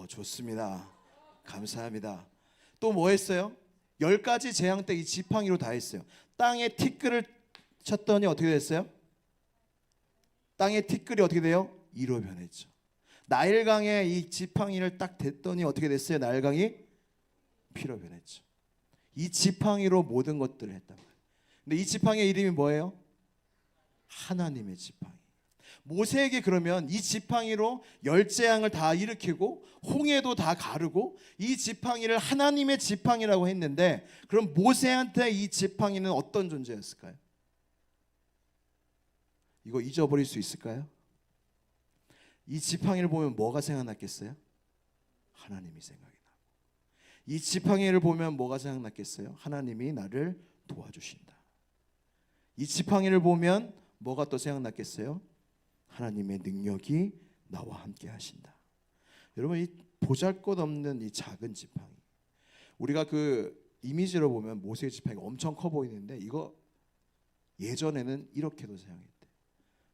좋습니다. 감사합니다. 또 뭐 했어요? 10가지 재앙 때 이 지팡이로 다 했어요. 땅에 티끌을 쳤더니 어떻게 됐어요? 땅에 티끌이 어떻게 돼요? 이로 변했죠. 나일강에 이 지팡이를 딱 댔더니 어떻게 됐어요? 나일강이 피로 변했죠. 이 지팡이로 모든 것들을 했단 말이에요. 근데 이 지팡이의 이름이 뭐예요? 하나님의 지팡이. 모세에게 그러면 이 지팡이로 열재앙을 다 일으키고 홍해도 다 가르고 이 지팡이를 하나님의 지팡이라고 했는데 그럼 모세한테 이 지팡이는 어떤 존재였을까요? 이거 잊어버릴 수 있을까요? 이 지팡이를 보면 뭐가 생각났겠어요? 하나님이 생각이 나고. 이 지팡이를 보면 뭐가 생각났겠어요? 하나님이 나를 도와주신다. 이 지팡이를 보면 뭐가 또 생각났겠어요? 하나님의 능력이 나와 함께 하신다. 여러분 이 보잘것없는 이 작은 지팡이, 우리가 그 이미지로 보면 모세의 지팡이가 엄청 커 보이는데 이거 예전에는 이렇게도 사용했대.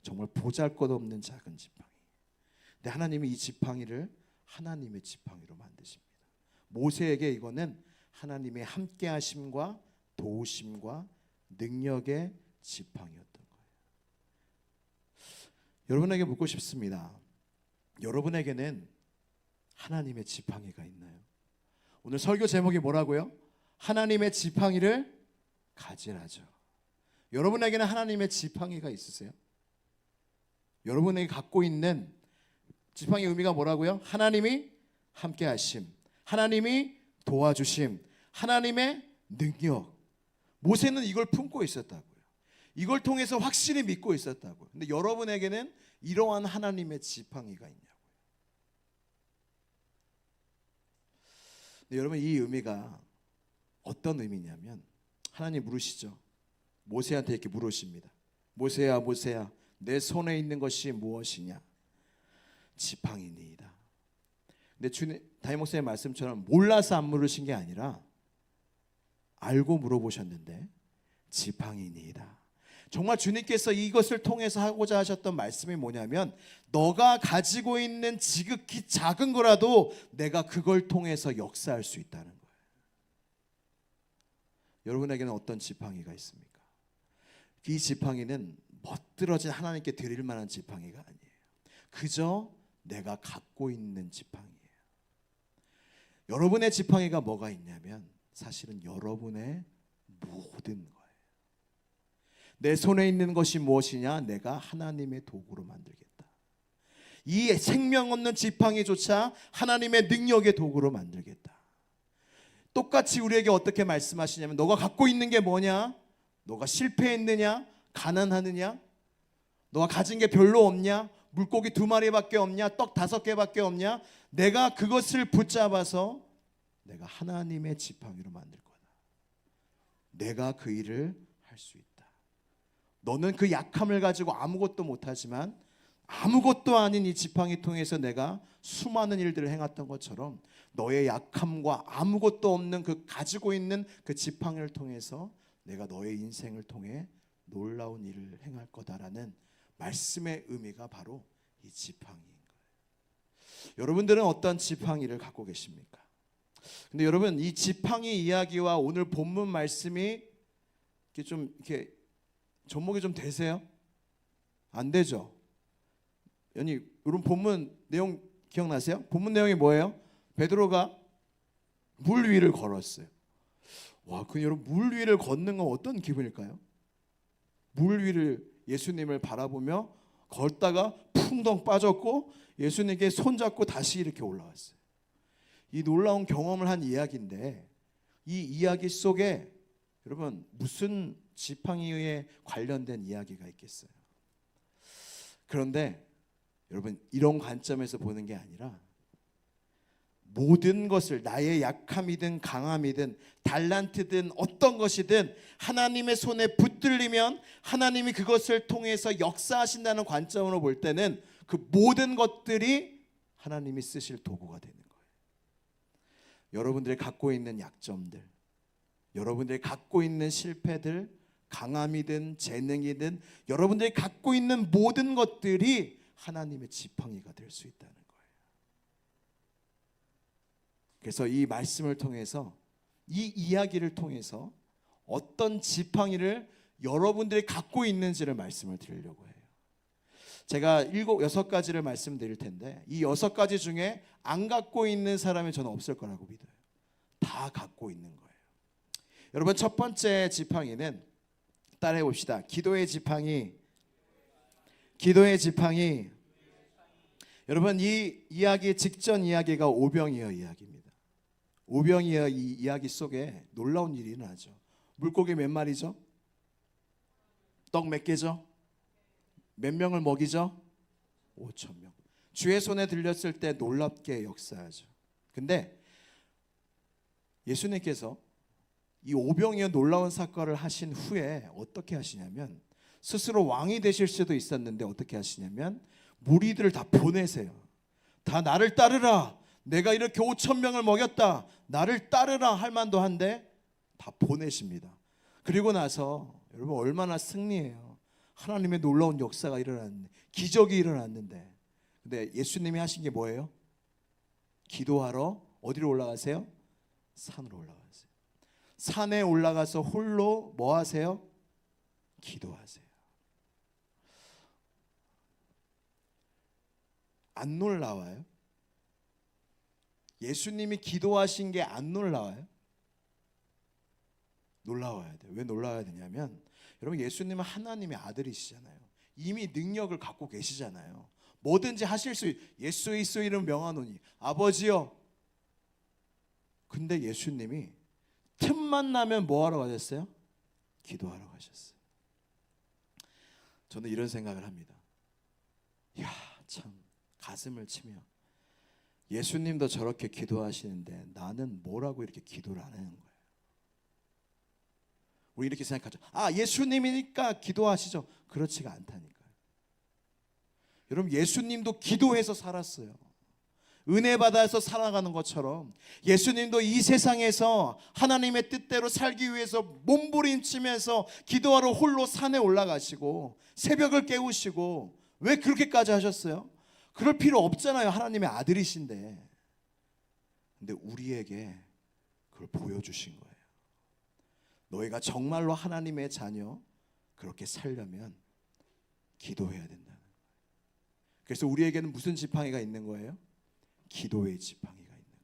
정말 보잘것없는 작은 지팡이. 근데 하나님이 이 지팡이를 하나님의 지팡이로 만드십니다. 모세에게 이거는 하나님의 함께하심과 도우심과 능력의 지팡이였던 거예요. 여러분에게 묻고 싶습니다. 여러분에게는 하나님의 지팡이가 있나요? 오늘 설교 제목이 뭐라고요? 하나님의 지팡이를 가지라죠. 여러분에게는 하나님의 지팡이가 있으세요? 여러분에게 갖고 있는 지팡이의 의미가 뭐라고요? 하나님이 함께하심, 하나님이 도와주심, 하나님의 능력. 모세는 이걸 품고 있었다고요. 이걸 통해서 확실히 믿고 있었다고요. 근데 여러분에게는 이러한 하나님의 지팡이가 있냐고요. 근데 여러분 이 의미가 어떤 의미냐면 하나님 물으시죠. 모세한테 이렇게 물으십니다. 모세야 모세야 내 손에 있는 것이 무엇이냐? 지팡이니이다. 근데 담임 목사님 말씀처럼 몰라서 안 물으신 게 아니라 알고 물어보셨는데 지팡이니이다. 정말 주님께서 이것을 통해서 하고자 하셨던 말씀이 뭐냐면 너가 가지고 있는 지극히 작은 거라도 내가 그걸 통해서 역사할 수 있다는 거예요. 여러분에게는 어떤 지팡이가 있습니까? 이 지팡이는 멋들어진 하나님께 드릴 만한 지팡이가 아니에요. 그저 내가 갖고 있는 지팡이에요. 여러분의 지팡이가 뭐가 있냐면 사실은 여러분의 모든 거예요. 내 손에 있는 것이 무엇이냐? 내가 하나님의 도구로 만들겠다. 이 생명 없는 지팡이조차 하나님의 능력의 도구로 만들겠다. 똑같이 우리에게 어떻게 말씀하시냐면 너가 갖고 있는 게 뭐냐? 너가 실패했느냐? 가난하느냐? 너가 가진 게 별로 없냐? 물고기 2마리밖에 없냐? 떡 5개밖에 없냐? 내가 그것을 붙잡아서 내가 하나님의 지팡이로 만들 거다. 내가 그 일을 할 수 있다. 너는 그 약함을 가지고 아무것도 못하지만 아무것도 아닌 이 지팡이 통해서 내가 수많은 일들을 행했던 것처럼 너의 약함과 아무것도 없는 그 가지고 있는 그 지팡이를 통해서 내가 너의 인생을 통해 놀라운 일을 행할 거다라는 말씀의 의미가 바로 이 지팡이인 거예요. 여러분들은 어떤 지팡이를 갖고 계십니까? 근데 여러분 이 지팡이 이야기와 오늘 본문 말씀이 이렇게 접목이 좀 되세요? 안 되죠? 여러분 본문 내용 기억나세요? 본문 내용이 뭐예요? 베드로가 물 위를 걸었어요. 와, 그 여러분 물 위를 걷는 건 어떤 기분일까요? 물 위를 예수님을 바라보며 걷다가 풍덩 빠졌고 예수님께 손잡고 다시 이렇게 올라왔어요. 이 놀라운 경험을 한 이야기인데 이 이야기 속에 여러분 무슨 지팡이에 관련된 이야기가 있겠어요? 그런데 여러분 이런 관점에서 보는 게 아니라 모든 것을 나의 약함이든 강함이든 달란트든 어떤 것이든 하나님의 손에 붙들리면 하나님이 그것을 통해서 역사하신다는 관점으로 볼 때는 그 모든 것들이 하나님이 쓰실 도구가 되는 거예요. 여러분들이 갖고 있는 약점들, 여러분들이 갖고 있는 실패들, 강함이든 재능이든 여러분들이 갖고 있는 모든 것들이 하나님의 지팡이가 될 수 있다는 거예요. 그래서 이 말씀을 통해서 이 이야기를 통해서 어떤 지팡이를 여러분들이 갖고 있는지를 말씀을 드리려고 해요. 제가 6가지를 말씀드릴 텐데 이 6가지 중에 안 갖고 있는 사람이 저는 없을 거라고 믿어요. 다 갖고 있는 거예요. 여러분 첫 번째 지팡이는 따라해 봅시다. 기도의 지팡이. 기도의 지팡이. 여러분 이 이야기 직전 이야기가 오병이어 이야기입니다. 오병이어 이 이야기 속에 놀라운 일이 일어나죠. 물고기 몇 마리죠? 떡 몇 개죠? 몇 명을 먹이죠? 5,000명. 주의 손에 들렸을 때 놀랍게 역사하죠. 근데 예수님께서 이 오병이어 놀라운 사건을 하신 후에 어떻게 하시냐면 스스로 왕이 되실 수도 있었는데 어떻게 하시냐면 무리들을 다 보내세요. 다 나를 따르라. 내가 이렇게 5,000명을 먹였다. 나를 따르라 할 만도 한데 다 보내십니다. 그리고 나서 여러분 얼마나 승리해요. 하나님의 놀라운 역사가 일어났는데 기적이 일어났는데 근데 예수님이 하신 게 뭐예요? 기도하러 어디로 올라가세요? 산으로 올라가세요. 산에 올라가서 홀로 뭐 하세요? 기도하세요. 안 놀라워요? 예수님이 기도하신 게 안 놀라워요? 놀라워야 돼요. 왜 놀라워야 되냐면 여러분 예수님은 하나님의 아들이시잖아요. 이미 능력을 갖고 계시잖아요. 뭐든지 하실 수 예수 그리스도 이름 명하노니 아버지여. 근데 예수님이 틈만 나면 뭐 하러 가셨어요? 기도하러 가셨어요. 저는 이런 생각을 합니다. 이야 참 가슴을 치며 예수님도 저렇게 기도하시는데 나는 뭐라고 이렇게 기도를 안 하는 거예요. 우리 이렇게 생각하죠. 아 예수님이니까 기도하시죠. 그렇지가 않다니까요. 여러분 예수님도 기도해서 살았어요. 은혜 받아서 살아가는 것처럼 예수님도 이 세상에서 하나님의 뜻대로 살기 위해서 몸부림치면서 기도하러 홀로 산에 올라가시고 새벽을 깨우시고 왜 그렇게까지 하셨어요? 그럴 필요 없잖아요. 하나님의 아들이신데. 근데 우리에게 그걸 보여주신 거예요. 너희가 정말로 하나님의 자녀 그렇게 살려면 기도해야 된다는 거예요. 그래서 우리에게는 무슨 지팡이가 있는 거예요? 기도의 지팡이가 있는 거예요.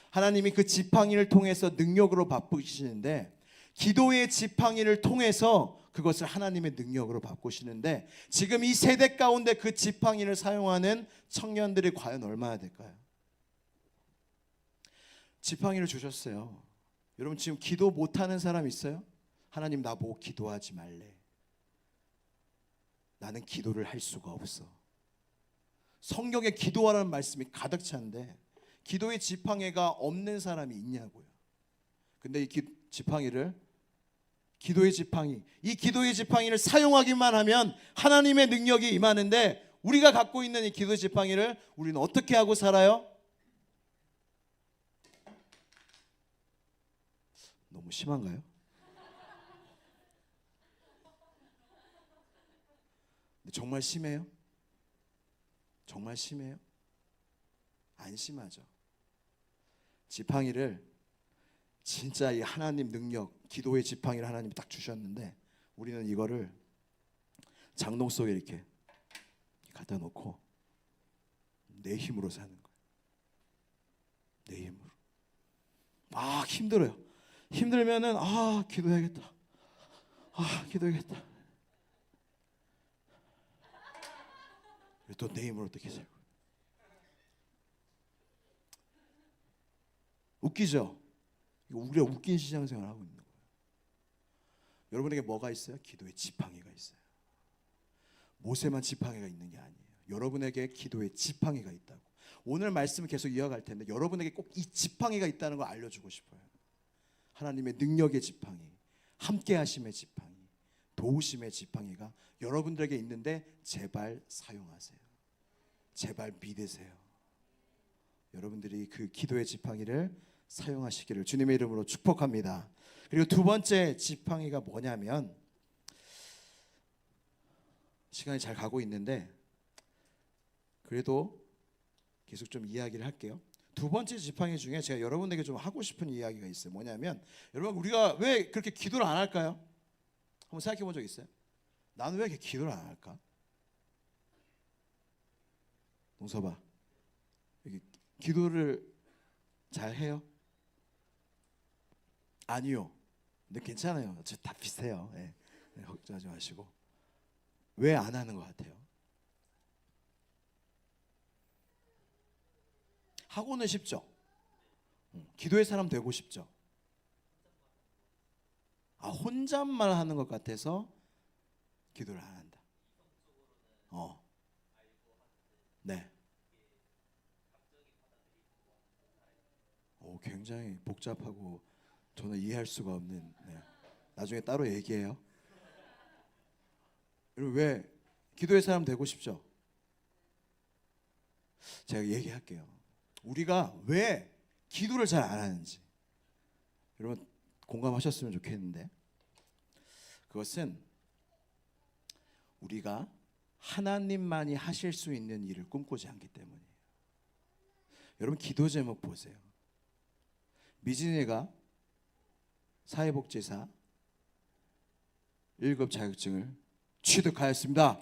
하나님이 그 지팡이를 통해서 능력으로 바꾸시는데 기도의 지팡이를 통해서 그것을 하나님의 능력으로 바꾸시는데 지금 이 세대 가운데 그 지팡이를 사용하는 청년들이 과연 얼마나 될까요? 지팡이를 주셨어요. 여러분 지금 기도 못하는 사람 있어요? 하나님 나보고 기도하지 말래. 나는 기도를 할 수가 없어. 성경에 기도하라는 말씀이 가득 찬데 기도의 지팡이가 없는 사람이 있냐고요. 근데 이 지팡이를 기도의 지팡이, 이 기도의 지팡이를 사용하기만 하면 하나님의 능력이 임하는데 우리가 갖고 있는 이 기도의 지팡이를 우리는 어떻게 하고 살아요? 너무 심한가요? 정말 심해요? 정말 심해요? 안 심하죠. 지팡이를 진짜 이 하나님 능력, 기도의 지팡이를 하나님이 딱 주셨는데 우리는 이거를 장롱 속에 이렇게 갖다 놓고 내 힘으로 사는 거예요. 내 힘으로. 막 힘들어요. 힘들면은 기도해야겠다. 기도해야겠다. 또 내 힘으로 어떻게 살고. 웃기죠? 우리가 웃긴 신앙생활을 하고 있는 거예요. 여러분에게 뭐가 있어요? 기도의 지팡이가 있어요. 모세만 지팡이가 있는 게 아니에요. 여러분에게 기도의 지팡이가 있다고. 오늘 말씀을 계속 이어갈 텐데 여러분에게 꼭 이 지팡이가 있다는 걸 알려주고 싶어요. 하나님의 능력의 지팡이, 함께 하심의 지팡이, 도우심의 지팡이가 여러분들에게 있는데 제발 사용하세요. 제발 믿으세요. 여러분들이 그 기도의 지팡이를 사용하시기를 주님의 이름으로 축복합니다. 그리고 두 번째 지팡이가 뭐냐면 시간이 잘 가고 있는데 그래도 계속 좀 이야기를 할게요. 두 번째 지팡이 중에 제가 여러분에게 좀 하고 싶은 이야기가 있어요. 뭐냐면 여러분 우리가 왜 그렇게 기도를 안 할까요? 한번 생각해 본 적 있어요? 나는 왜 이렇게 기도를 안 할까? 동서봐, 기도를 잘 해요? 아니요. 근데 괜찮아요. 저 다 비슷해요. 네, 걱정하지 마시고. 왜 안 하는 것 같아요? 하고는 싶죠. 기도의 사람 되고 싶죠. 혼잣말 하는 것 같아서 기도를 안 한다. 네. 굉장히 복잡하고 저는 이해할 수가 없는. 네. 나중에 따로 얘기해요. 그리고 왜 기도의 사람 되고 싶죠? 제가 얘기할게요. 우리가 왜 기도를 잘 안 하는지 여러분 공감하셨으면 좋겠는데 그것은 우리가 하나님만이 하실 수 있는 일을 꿈꾸지 않기 때문이에요. 여러분 기도 제목 보세요. 미진이가 사회복지사 1급 자격증을 취득하였습니다.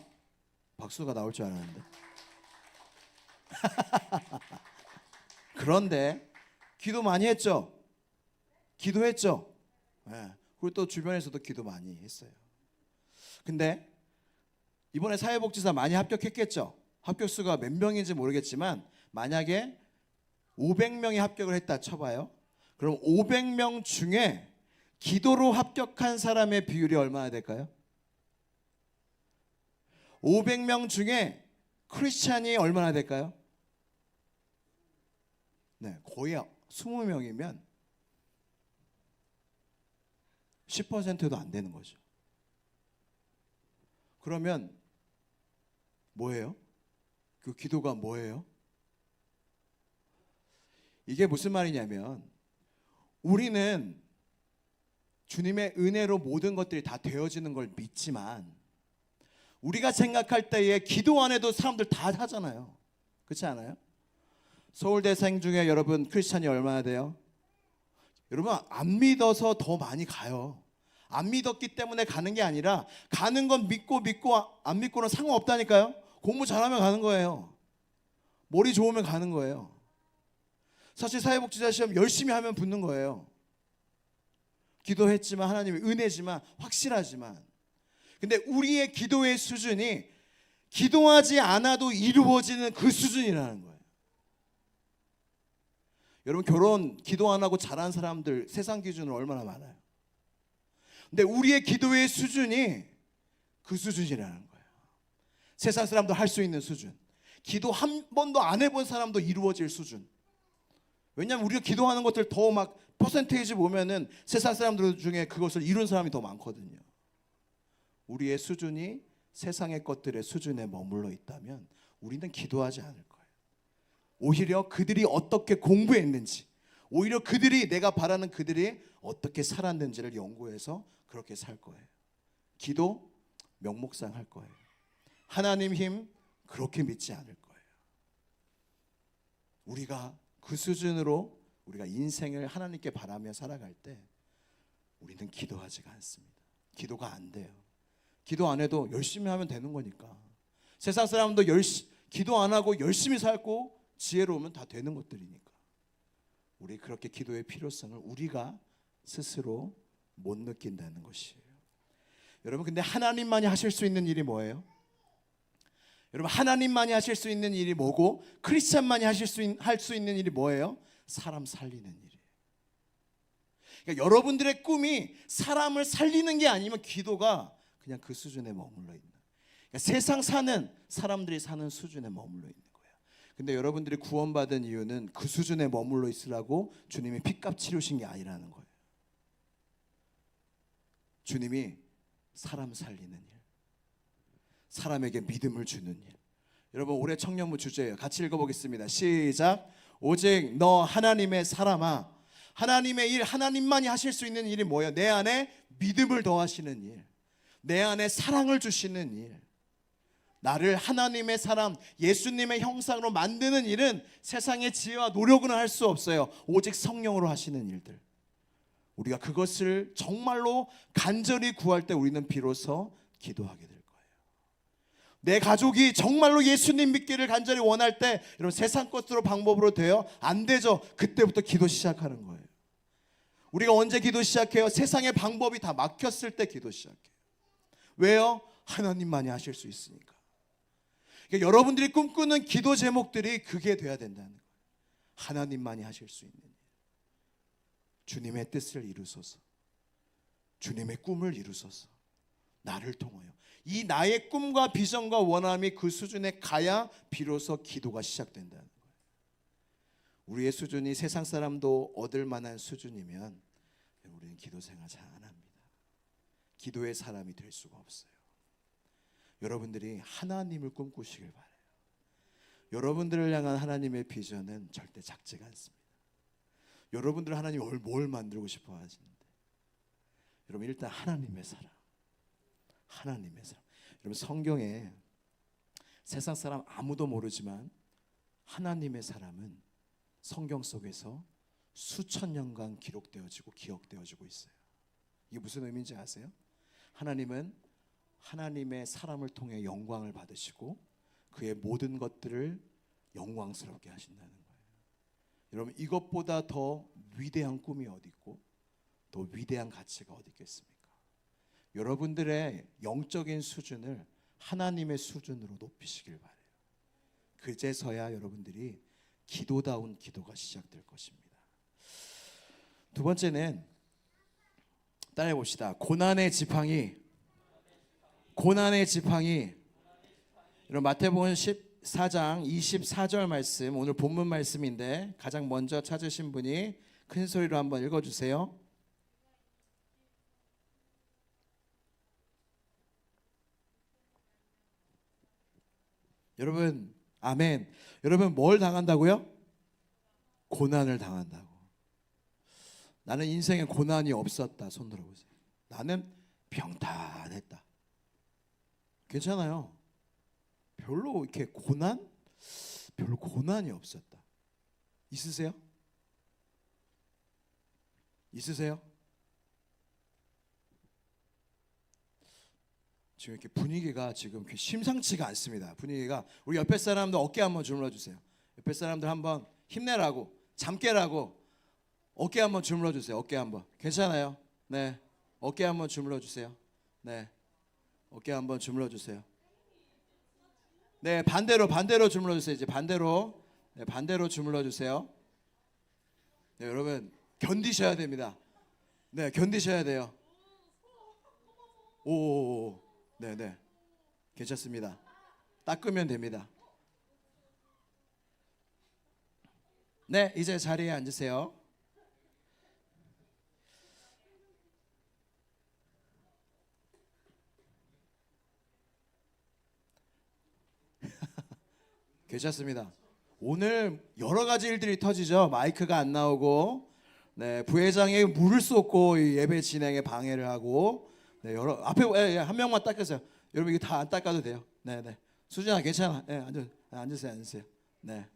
박수가 나올 줄 알았는데 그런데 기도 많이 했죠. 기도했죠. 네. 그리고 또 주변에서도 기도 많이 했어요. 근데 이번에 사회복지사 많이 합격했겠죠. 합격수가 몇 명인지 모르겠지만 만약에 500명이 합격을 했다 쳐봐요. 그럼 500명 중에 기도로 합격한 사람의 비율이 얼마나 될까요? 500명 중에 크리스찬이 얼마나 될까요? 네, 거의 20명이면 10%도 안 되는 거죠. 그러면 뭐예요? 그 기도가 뭐예요? 이게 무슨 말이냐면 우리는 주님의 은혜로 모든 것들이 다 되어지는 걸 믿지만 우리가 생각할 때에 기도 안 해도 사람들 다 하잖아요. 그렇지 않아요? 서울대생 중에 여러분 크리스찬이 얼마나 돼요? 여러분 안 믿어서 더 많이 가요. 안 믿었기 때문에 가는 게 아니라 가는 건 믿고 안 믿고는 상관없다니까요. 공부 잘하면 가는 거예요. 머리 좋으면 가는 거예요. 사실 사회복지사 시험 열심히 하면 붙는 거예요. 기도했지만 하나님의 은혜지만 확실하지만 근데 우리의 기도의 수준이 기도하지 않아도 이루어지는 그 수준이라는 거예요. 여러분 결혼 기도 안 하고 잘한 사람들 세상 기준으로 얼마나 많아요. 근데 우리의 기도의 수준이 그 수준이라는 거예요. 세상 사람도 할 수 있는 수준. 기도 한 번도 안 해본 사람도 이루어질 수준. 왜냐하면 우리가 기도하는 것들 더 막 퍼센테이지 보면은 세상 사람들 중에 그것을 이룬 사람이 더 많거든요. 우리의 수준이 세상의 것들의 수준에 머물러 있다면 우리는 기도하지 않을 거예요. 오히려 그들이 어떻게 공부했는지, 오히려 그들이 내가 바라는 그들이 어떻게 살았는지를 연구해서 그렇게 살 거예요. 기도 명목상 할 거예요. 하나님 힘 그렇게 믿지 않을 거예요. 우리가 그 수준으로 우리가 인생을 하나님께 바라며 살아갈 때 우리는 기도하지가 않습니다. 기도가 안 돼요. 기도 안 해도 열심히 하면 되는 거니까. 세상 사람도 기도 안 하고 열심히 살고 지혜로우면 다 되는 것들이니까. 우리 그렇게 기도의 필요성을 우리가 스스로 못 느낀다는 것이에요. 여러분 근데 하나님만이 하실 수 있는 일이 뭐예요? 여러분 하나님만이 하실 수 있는 일이 뭐고 크리스찬만이 할 수 있는 일이 뭐예요? 사람 살리는 일이에요. 그러니까 여러분들의 꿈이 사람을 살리는 게 아니면 기도가 그냥 그 수준에 머물러 있는. 그러니까 세상 사는 사람들이 사는 수준에 머물러 있는 거예요. 근데 여러분들이 구원받은 이유는 그 수준에 머물러 있으라고 주님이 핏값 치르신 게 아니라는 거예요. 주님이 사람 살리는 일, 사람에게 믿음을 주는 일. 여러분 올해 청년부 주제예요. 같이 읽어보겠습니다. 시작. 오직 너 하나님의 사람아. 하나님의 일, 하나님만이 하실 수 있는 일이 뭐예요? 내 안에 믿음을 더하시는 일, 내 안에 사랑을 주시는 일. 나를 하나님의 사람, 예수님의 형상으로 만드는 일은 세상의 지혜와 노력은 할 수 없어요. 오직 성령으로 하시는 일들. 우리가 그것을 정말로 간절히 구할 때 우리는 비로소 기도하게 될 거예요. 내 가족이 정말로 예수님 믿기를 간절히 원할 때 여러분 세상 것으로 방법으로 돼요? 안 되죠. 그때부터 기도 시작하는 거예요. 우리가 언제 기도 시작해요? 세상의 방법이 다 막혔을 때 기도 시작해요. 왜요? 하나님만이 하실 수 있으니까. 그러니까 여러분들이 꿈꾸는 기도 제목들이 그게 돼야 된다는 거예요. 하나님만이 하실 수 있는 일. 주님의 뜻을 이루소서. 주님의 꿈을 이루소서. 나를 통하여. 이 나의 꿈과 비전과 원함이 그 수준에 가야 비로소 기도가 시작된다는 거예요. 우리의 수준이 세상 사람도 얻을 만한 수준이면 우리는 기도 생활 잘 안 합니다. 기도의 사람이 될 수가 없어요. 여러분들이 하나님을 꿈꾸시길 바라요. 여러분들을 향한 하나님의 비전은 절대 작지가 않습니다. 여러분들 하나님이 뭘 만들고 싶어 하시는데 여러분 일단 하나님의 사람, 하나님의 사람. 여러분 성경에 세상 사람 아무도 모르지만 하나님의 사람은 성경 속에서 수천 년간 기록되어지고 기억되어지고 있어요. 이게 무슨 의미인지 아세요? 하나님은 하나님의 사람을 통해 영광을 받으시고 그의 모든 것들을 영광스럽게 하신다는 거예요. 여러분 이것보다 더 위대한 꿈이 어디 있고 더 위대한 가치가 어디 있겠습니까? 여러분들의 영적인 수준을 하나님의 수준으로 높이시길 바라요. 그제서야 여러분들이 기도다운 기도가 시작될 것입니다. 두 번째는 따라해 봅시다. 고난의 지팡이. 여러분 마태복음 14장 24절 말씀, 오늘 본문 말씀인데 가장 먼저 찾으신 분이 큰 소리로 한번 읽어주세요. 여러분 아멘. 여러분 뭘 당한다고요? 고난을 당한다고. 나는 인생에 고난이 없었다. 손 들어보세요. 나는 평탄했다. 괜찮아요. 별로 이렇게 별로 고난이 없었다. 있으세요? 있으세요? 지금 이렇게 분위기가 지금 심상치가 않습니다. 분위기가 우리 옆에 사람들 어깨 한번 주물러 주세요. 옆에 사람들 한번 힘내라고, 잠 깨라고 어깨 한번 주물러 주세요. 어깨 한번. 괜찮아요? 네. 어깨 한번 주물러 주세요. 네. 어깨 한번 주물러 주세요. 네, 반대로 주물러 주세요. 이제 반대로. 네, 반대로 주물러 주세요. 네, 여러분 견디셔야 됩니다. 네, 견디셔야 돼요. 오. 네, 네. 괜찮습니다. 닦으면 됩니다. 네, 이제 자리에 앉으세요. 괜찮습니다. 오늘 여러 가지 일들이 터지죠. 마이크가 안 나오고, 네, 부회장이 물을 쏟고 이 예배 진행에 방해를 하고, 네, 여러 앞에 한 명만 닦으세요. 여러분 이게 다 안 닦아도 돼요. 네, 네. 수진아 괜찮아. 네, 앉으세요. 네,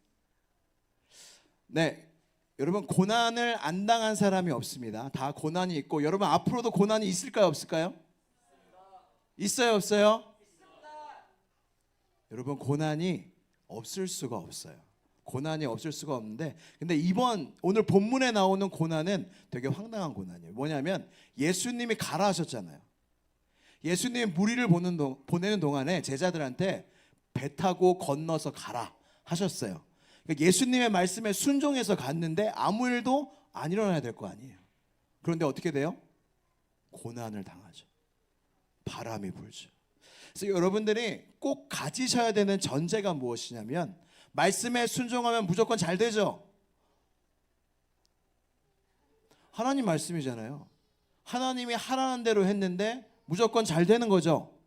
네. 여러분 고난을 안 당한 사람이 없습니다. 다 고난이 있고, 여러분 앞으로도 고난이 있을까요, 없을까요? 있어요, 없어요? 여러분 고난이 없을 수가 없어요. 고난이 없을 수가 없는데, 근데 오늘 본문에 나오는 고난은 되게 황당한 고난이에요. 뭐냐면 예수님이 가라 하셨잖아요. 예수님이 무리를 보내는 동안에 제자들한테 배 타고 건너서 가라 하셨어요. 그러니까 예수님의 말씀에 순종해서 갔는데 아무 일도 안 일어나야 될 거 아니에요. 그런데 어떻게 돼요? 고난을 당하죠. 바람이 불죠. 그래서 여러분들이 꼭 가지셔야 되는 전제가 무엇이냐면, 말씀에 순종하면 무조건 잘 되죠. 하나님 말씀이잖아요. 하나님이 하라는 대로 했는데 무조건 잘 되는 거죠.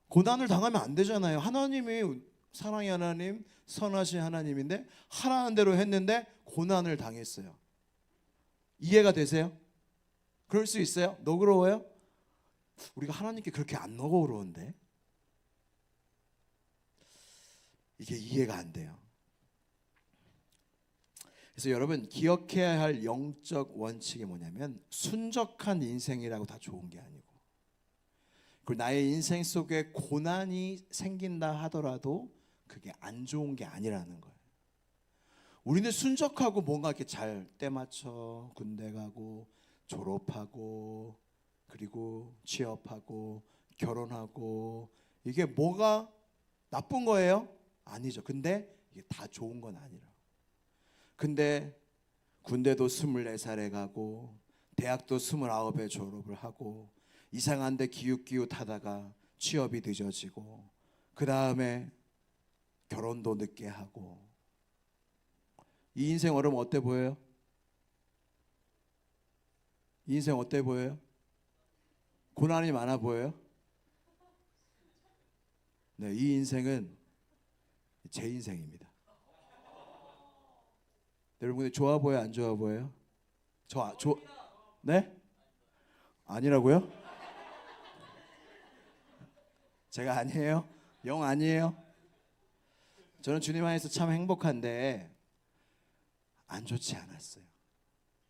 고난을 당하면 안 되잖아요. 하나님이 사랑의 하나님, 선하신 하나님인데 하라는 대로 했는데 고난을 당했어요. 이해가 되세요? 그럴 수 있어요? 너그러워요? 우리가 하나님께 그렇게 안 너그러운데 이게 이해가 안 돼요. 그래서 여러분 기억해야 할 영적 원칙이 뭐냐면, 순적한 인생이라고 다 좋은 게 아니고, 그리고 나의 인생 속에 고난이 생긴다 하더라도 그게 안 좋은 게 아니라는 거예요. 우리는 순적하고 뭔가 이렇게 잘 때맞춰 군대 가고 졸업하고 그리고 취업하고 결혼하고, 이게 뭐가 나쁜 거예요? 아니죠. 근데 이게 다 좋은 건 아니라. 근데 군대도 24살에 가고 대학도 29에 졸업을 하고 이상한 데 기웃기웃하다가 취업이 늦어지고 그 다음에 결혼도 늦게 하고, 이 인생 여러분 어때 보여요? 이 인생 어때 보여요? 고난이 많아 보여요? 네, 이 인생은 제 인생입니다. 여러분 좋아 보여요, 안 좋아 보여요? 네? 아니라고요? 제가 아니에요? 영 아니에요? 저는 주님 안에서 참 행복한데 안 좋지 않았어요.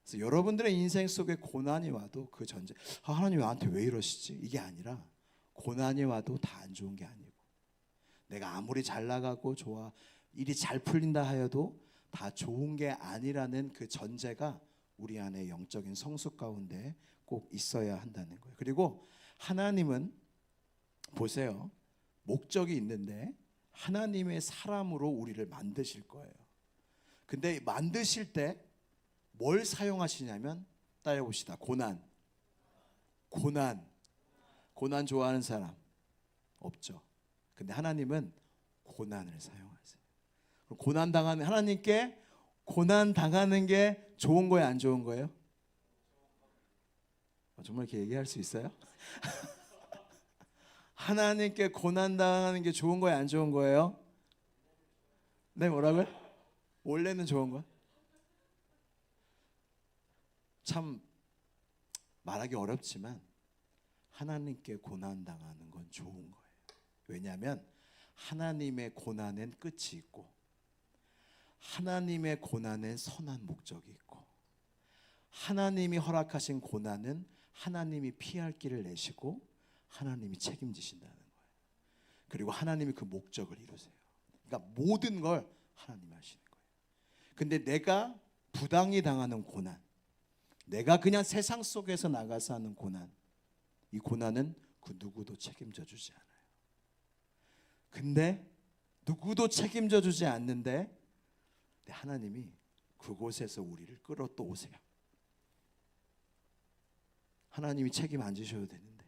그래서 여러분들의 인생 속에 고난이 와도 그 전제, 하나님 나한테 왜 이러시지? 이게 아니라, 고난이 와도 다 안 좋은 게 아니고, 내가 아무리 잘 나가고 일이 잘 풀린다 하여도 다 좋은 게 아니라는 그 전제가 우리 안에 영적인 성숙 가운데 꼭 있어야 한다는 거예요. 그리고 하나님은 보세요, 목적이 있는데 하나님의 사람으로 우리를 만드실 거예요. 근데 만드실 때 뭘 사용하시냐면, 따라해봅시다. 고난 좋아하는 사람 없죠. 근데 하나님은 고난을 사용하세요. 고난 당하는 하나님께, 고난 당하는 게 좋은 거예요, 안 좋은 거예요? 정말 이렇게 얘기할 수 있어요? 하나님께 고난 당하는 게 좋은 거예요, 안 좋은 거예요? 네, 뭐라고요? 원래는 좋은 거야? 참 말하기 어렵지만 하나님께 고난 당하는 건 좋은 거예요. 왜냐하면 하나님의 고난엔 끝이 있고 하나님의 고난엔 선한 목적이 있고 하나님이 허락하신 고난은 하나님이 피할 길을 내시고 하나님이 책임지신다는 거예요. 그리고 하나님이 그 목적을 이루세요. 그러니까 모든 걸 하나님이 하시는 거예요. 근데 내가 부당히 당하는 고난, 내가 그냥 세상 속에서 나가서 하는 고난, 이 고난은 그 누구도 책임져 주지 않아요. 근데 누구도 책임져 주지 않는데 하나님이 그곳에서 우리를 끌어 또 오세요. 하나님이 책임 안 지셔도 되는데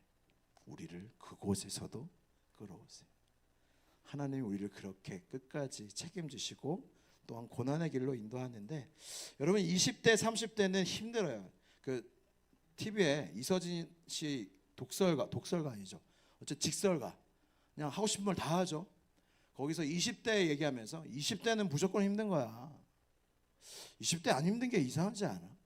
우리를 그곳에서도 끌어오세요. 하나님이 우리를 그렇게 끝까지 책임지시고 또한 고난의 길로 인도하는데, 여러분 20대 30대는 힘들어요. 그 TV에 이서진 씨 독설가 아니죠. 어째 직설가, 그냥 하고 싶은 말 다 하죠. 거기서 20대 얘기하면서 20대는 무조건 힘든 거야. 20대 안 힘든 게 이상하지 않아?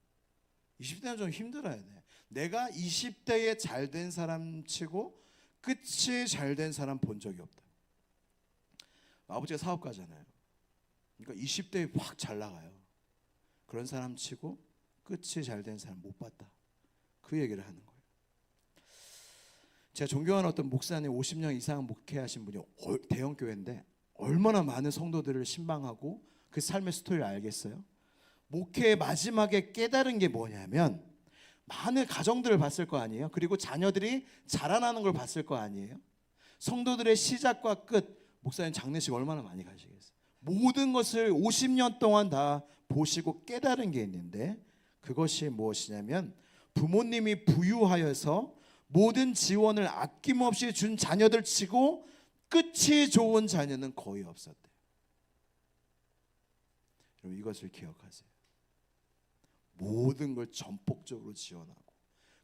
20대는 좀 힘들어야 돼. 내가 20대에 잘 된 사람 치고 끝이 잘 된 사람 본 적이 없다. 아버지가 사업가잖아요. 그러니까 20대에 확 잘 나가요. 그런 사람 치고 끝이 잘 된 사람 못 봤다. 그 얘기를 하는 거예요. 제가 존경하는 어떤 목사님 50년 이상 목회하신 분이 대형 교회인데 얼마나 많은 성도들을 신방하고 그 삶의 스토리를 알겠어요? 목회의 마지막에 깨달은 게 뭐냐면 많은 가정들을 봤을 거 아니에요. 그리고 자녀들이 자라나는 걸 봤을 거 아니에요. 성도들의 시작과 끝, 목사님 장례식 얼마나 많이 가시겠어요. 모든 것을 50년 동안 다 보시고 깨달은 게 있는데 그것이 무엇이냐면 부모님이 부유하여서 모든 지원을 아낌없이 준 자녀들 치고 끝이 좋은 자녀는 거의 없었대요. 여러분 이것을 기억하세요. 모든 걸 전폭적으로 지원하고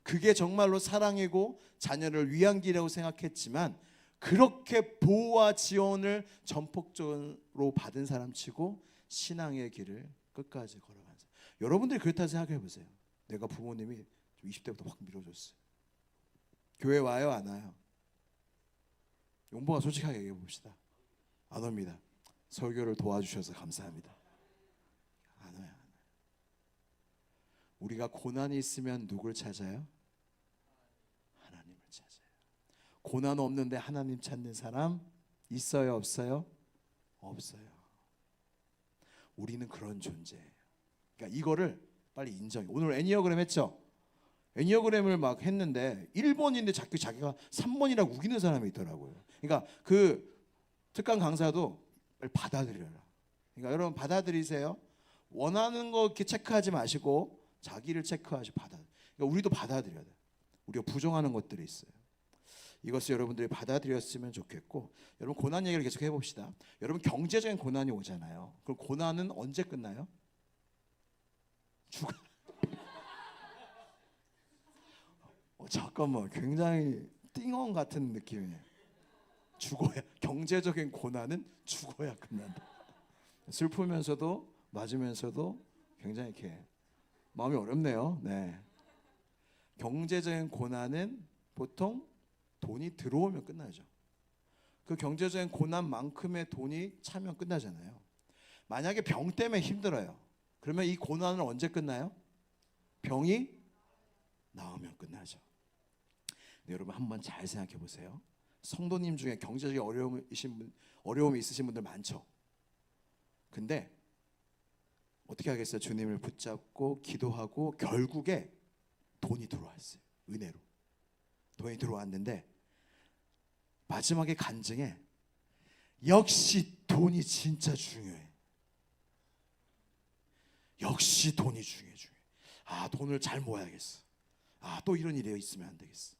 그게 정말로 사랑이고 자녀를 위한 길이라고 생각했지만 그렇게 보호와 지원을 전폭적으로 받은 사람 치고 신앙의 길을 끝까지 걸어간 사람. 여러분들이 그렇다 생각해 보세요. 내가 부모님이 20대부터 확 밀어줬어요. 교회 와요 안 와요? 용보가 솔직하게 얘기해 봅시다. 안 옵니다. 설교를 도와주셔서 감사합니다. 안 와요. 우리가 고난이 있으면 누굴 찾아요? 하나님을 찾아요. 고난 없는데 하나님 찾는 사람 있어요 없어요? 없어요. 우리는 그런 존재예요. 그러니까 이거를 빨리 인정해. 오늘 애니어그램 했죠? 애니어그램을 막 했는데 1번인데 자기가 3번이라고 우기는 사람이 있더라고요. 그러니까 그 특강 강사도 받아들여라. 그러니까 여러분 받아들이세요. 원하는 거 이렇게 체크하지 마시고 자기를 체크하시 받아. 그러니까 우리도 받아들여야 돼. 우리가 부정하는 것들이 있어요. 이것을 여러분들이 받아들였으면 좋겠고, 여러분 고난 얘기를 계속 해봅시다. 여러분 경제적인 고난이 오잖아요. 그럼 고난은 언제 끝나요? 잠깐만, 굉장히 띵언 같은 느낌이에요. 죽어야, 경제적인 고난은 죽어야 끝난다. 슬프면서도 맞으면서도 굉장히 이렇게 마음이 어렵네요. 네. 경제적인 고난은 보통 돈이 들어오면 끝나죠. 그 경제적인 고난만큼의 돈이 차면 끝나잖아요. 만약에 병 때문에 힘들어요. 그러면 이 고난은 언제 끝나요? 병이 나오면 끝나죠. 네, 여러분 한번 잘 생각해 보세요. 성도님 중에 경제적인 어려움이 있으신 분들 많죠. 근데 어떻게 하겠어요? 주님을 붙잡고 기도하고 결국에 돈이 들어왔어요. 은혜로 돈이 들어왔는데 마지막에 간증에 역시 돈이 진짜 중요해. 역시 돈이 중요해. 아, 돈을 잘 모아야겠어. 아, 또 이런 일이 있으면 안 되겠어.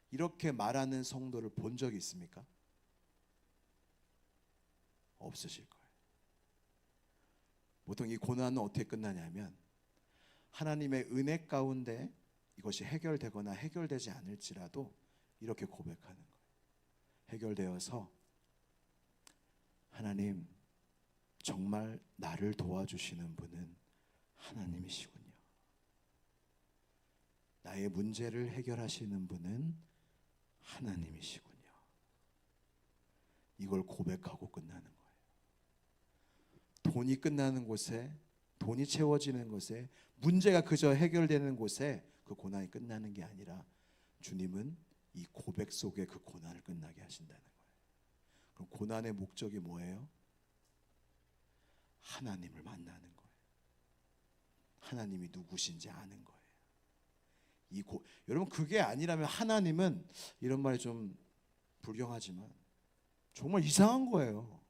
이렇게 말하는 성도를 본 적이 있습니까? 없으실 거예요. 보통 이 고난은 어떻게 끝나냐면 하나님의 은혜 가운데 이것이 해결되거나 해결되지 않을지라도 이렇게 고백하는 거예요. 해결되어서 하나님, 정말 나를 도와주시는 분은 하나님이시군요. 나의 문제를 해결하시는 분은 하나님이시군요. 이걸 고백하고 끝나는 거예요. 돈이 끝나는 곳에, 돈이 채워지는 곳에, 문제가 그저 해결되는 곳에 그 고난이 끝나는 게 아니라 주님은 이 고백 속에 그 고난을 끝나게 하신다는 거예요. 그럼 고난의 목적이 뭐예요? 하나님을 만나는 거예요. 하나님이 누구신지 아는 거예요. 여러분, 그게 아니라면 하나님은, 이런 말이 좀 불경하지만 정말 이상한 거예요.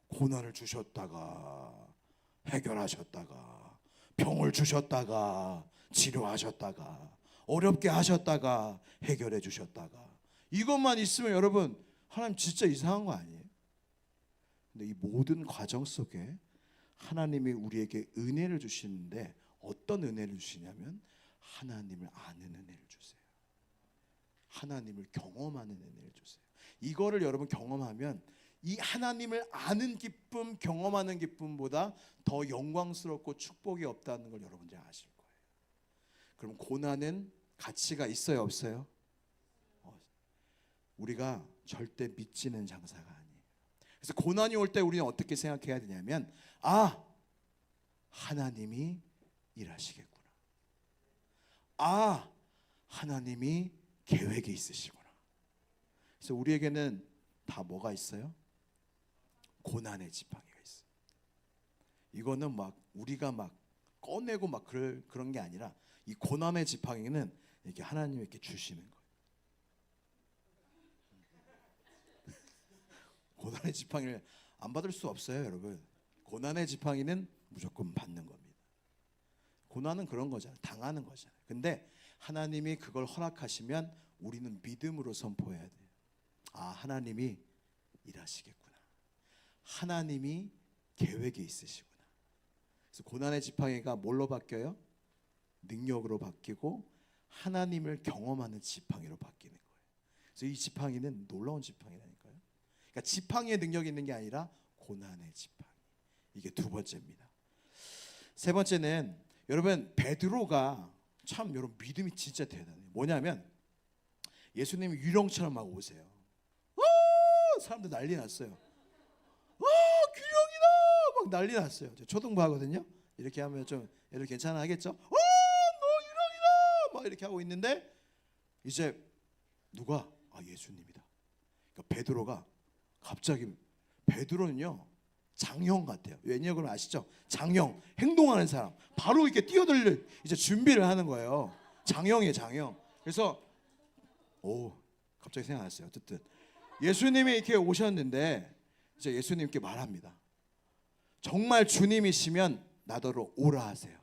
고난을 주셨다가 해결하셨다가, 병을 주셨다가 치료하셨다가, 어렵게 하셨다가 해결해 주셨다가, 이것만 있으면 여러분, 하나님 진짜 이상한 거 아니에요? 근데 이 모든 과정 속에 하나님이 우리에게 은혜를 주시는데, 어떤 은혜를 주시냐면 하나님을 아는 은혜를 주세요. 하나님을 경험하는 은혜를 주세요. 이거를 여러분 경험하면 이 하나님을 아는 기쁨, 경험하는 기쁨보다 더 영광스럽고 축복이 없다는 걸 여러분 이제 아실 거예요. 그럼 고난은 가치가 있어요, 없어요? 우리가 절대 미치는 장사가 아니에요. 그래서 고난이 올 때 우리는 어떻게 생각해야 되냐면, 아, 하나님이 일하시겠구나. 아, 하나님이 계획이 있으시구나. 그래서 우리에게는 다 뭐가 있어요? 고난의 지팡이가 있어요. 이거는 막 우리가 막 꺼내고 막 그런 게 아니라, 이 고난의 지팡이는 이렇게 하나님이 이렇게 주시는 거예요. 고난의 지팡이를 안 받을 수 없어요, 여러분. 고난의 지팡이는 무조건 받는 겁니다. 고난은 그런 거잖아요. 당하는 거잖아요. 근데 하나님이 그걸 허락하시면 우리는 믿음으로 선포해야 돼요. 아, 하나님이 일하시겠구나. 하나님이 계획이 있으시구나. 그래서 고난의 지팡이가 뭘로 바뀌어요? 능력으로 바뀌고 하나님을 경험하는 지팡이로 바뀌는 거예요. 그래서 이 지팡이는 놀라운 지팡이라니까요. 그러니까 지팡이의 능력이 있는 게 아니라 고난의 지팡이. 이게 두 번째입니다. 세 번째는, 여러분, 베드로가 참 여러분 믿음이 진짜 대단해요. 뭐냐면 예수님이 유령처럼 막 오세요. 사람들 난리 났어요. 귀령이다 막 난리 났어요. 초등부 하거든요. 이렇게 하면 좀 애들 괜찮아 하겠죠? 너 유령이다 막 이렇게 하고 있는데, 이제 누가? 아, 예수님이다. 그러니까 베드로가 갑자기, 베드로는요 장형 같아요. 왜냐면 아시죠? 장형, 행동하는 사람. 바로 이렇게 뛰어들 이제 준비를 하는 거예요. 장형이에요, 장형. 그래서 갑자기 생각났어요. 어쨌든 예수님이 이렇게 오셨는데, 이제 예수님께 말합니다. 정말 주님이시면 나더러 오라 하세요.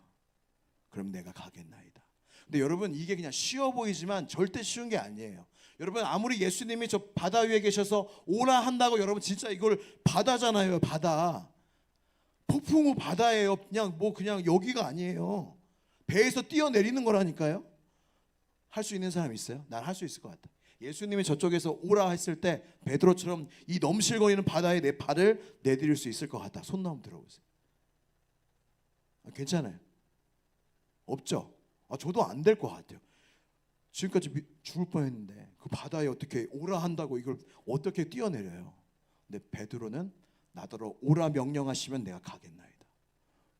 그럼 내가 가겠나이다. 근데 여러분, 이게 그냥 쉬워 보이지만 절대 쉬운 게 아니에요. 여러분, 아무리 예수님이 저 바다 위에 계셔서 오라 한다고, 여러분 진짜 이걸 바다잖아요. 바다, 폭풍 후 바다예요. 그냥 여기가 아니에요. 배에서 뛰어내리는 거라니까요. 할 수 있는 사람 있어요? 난 할 수 있을 것 같아. 예수님이 저쪽에서 오라 했을 때 베드로처럼 이 넘실거리는 바다에 내 발을 내디딜 수 있을 것 같다. 손 한번 들어보세요. 괜찮아요? 없죠? 저도 안 될 것 같아요. 지금까지 죽을 뻔했는데 그 바다에 어떻게 오라 한다고 이걸 어떻게 뛰어내려요? 근데 베드로는 나더러 오라 명령하시면 내가 가겠나이다.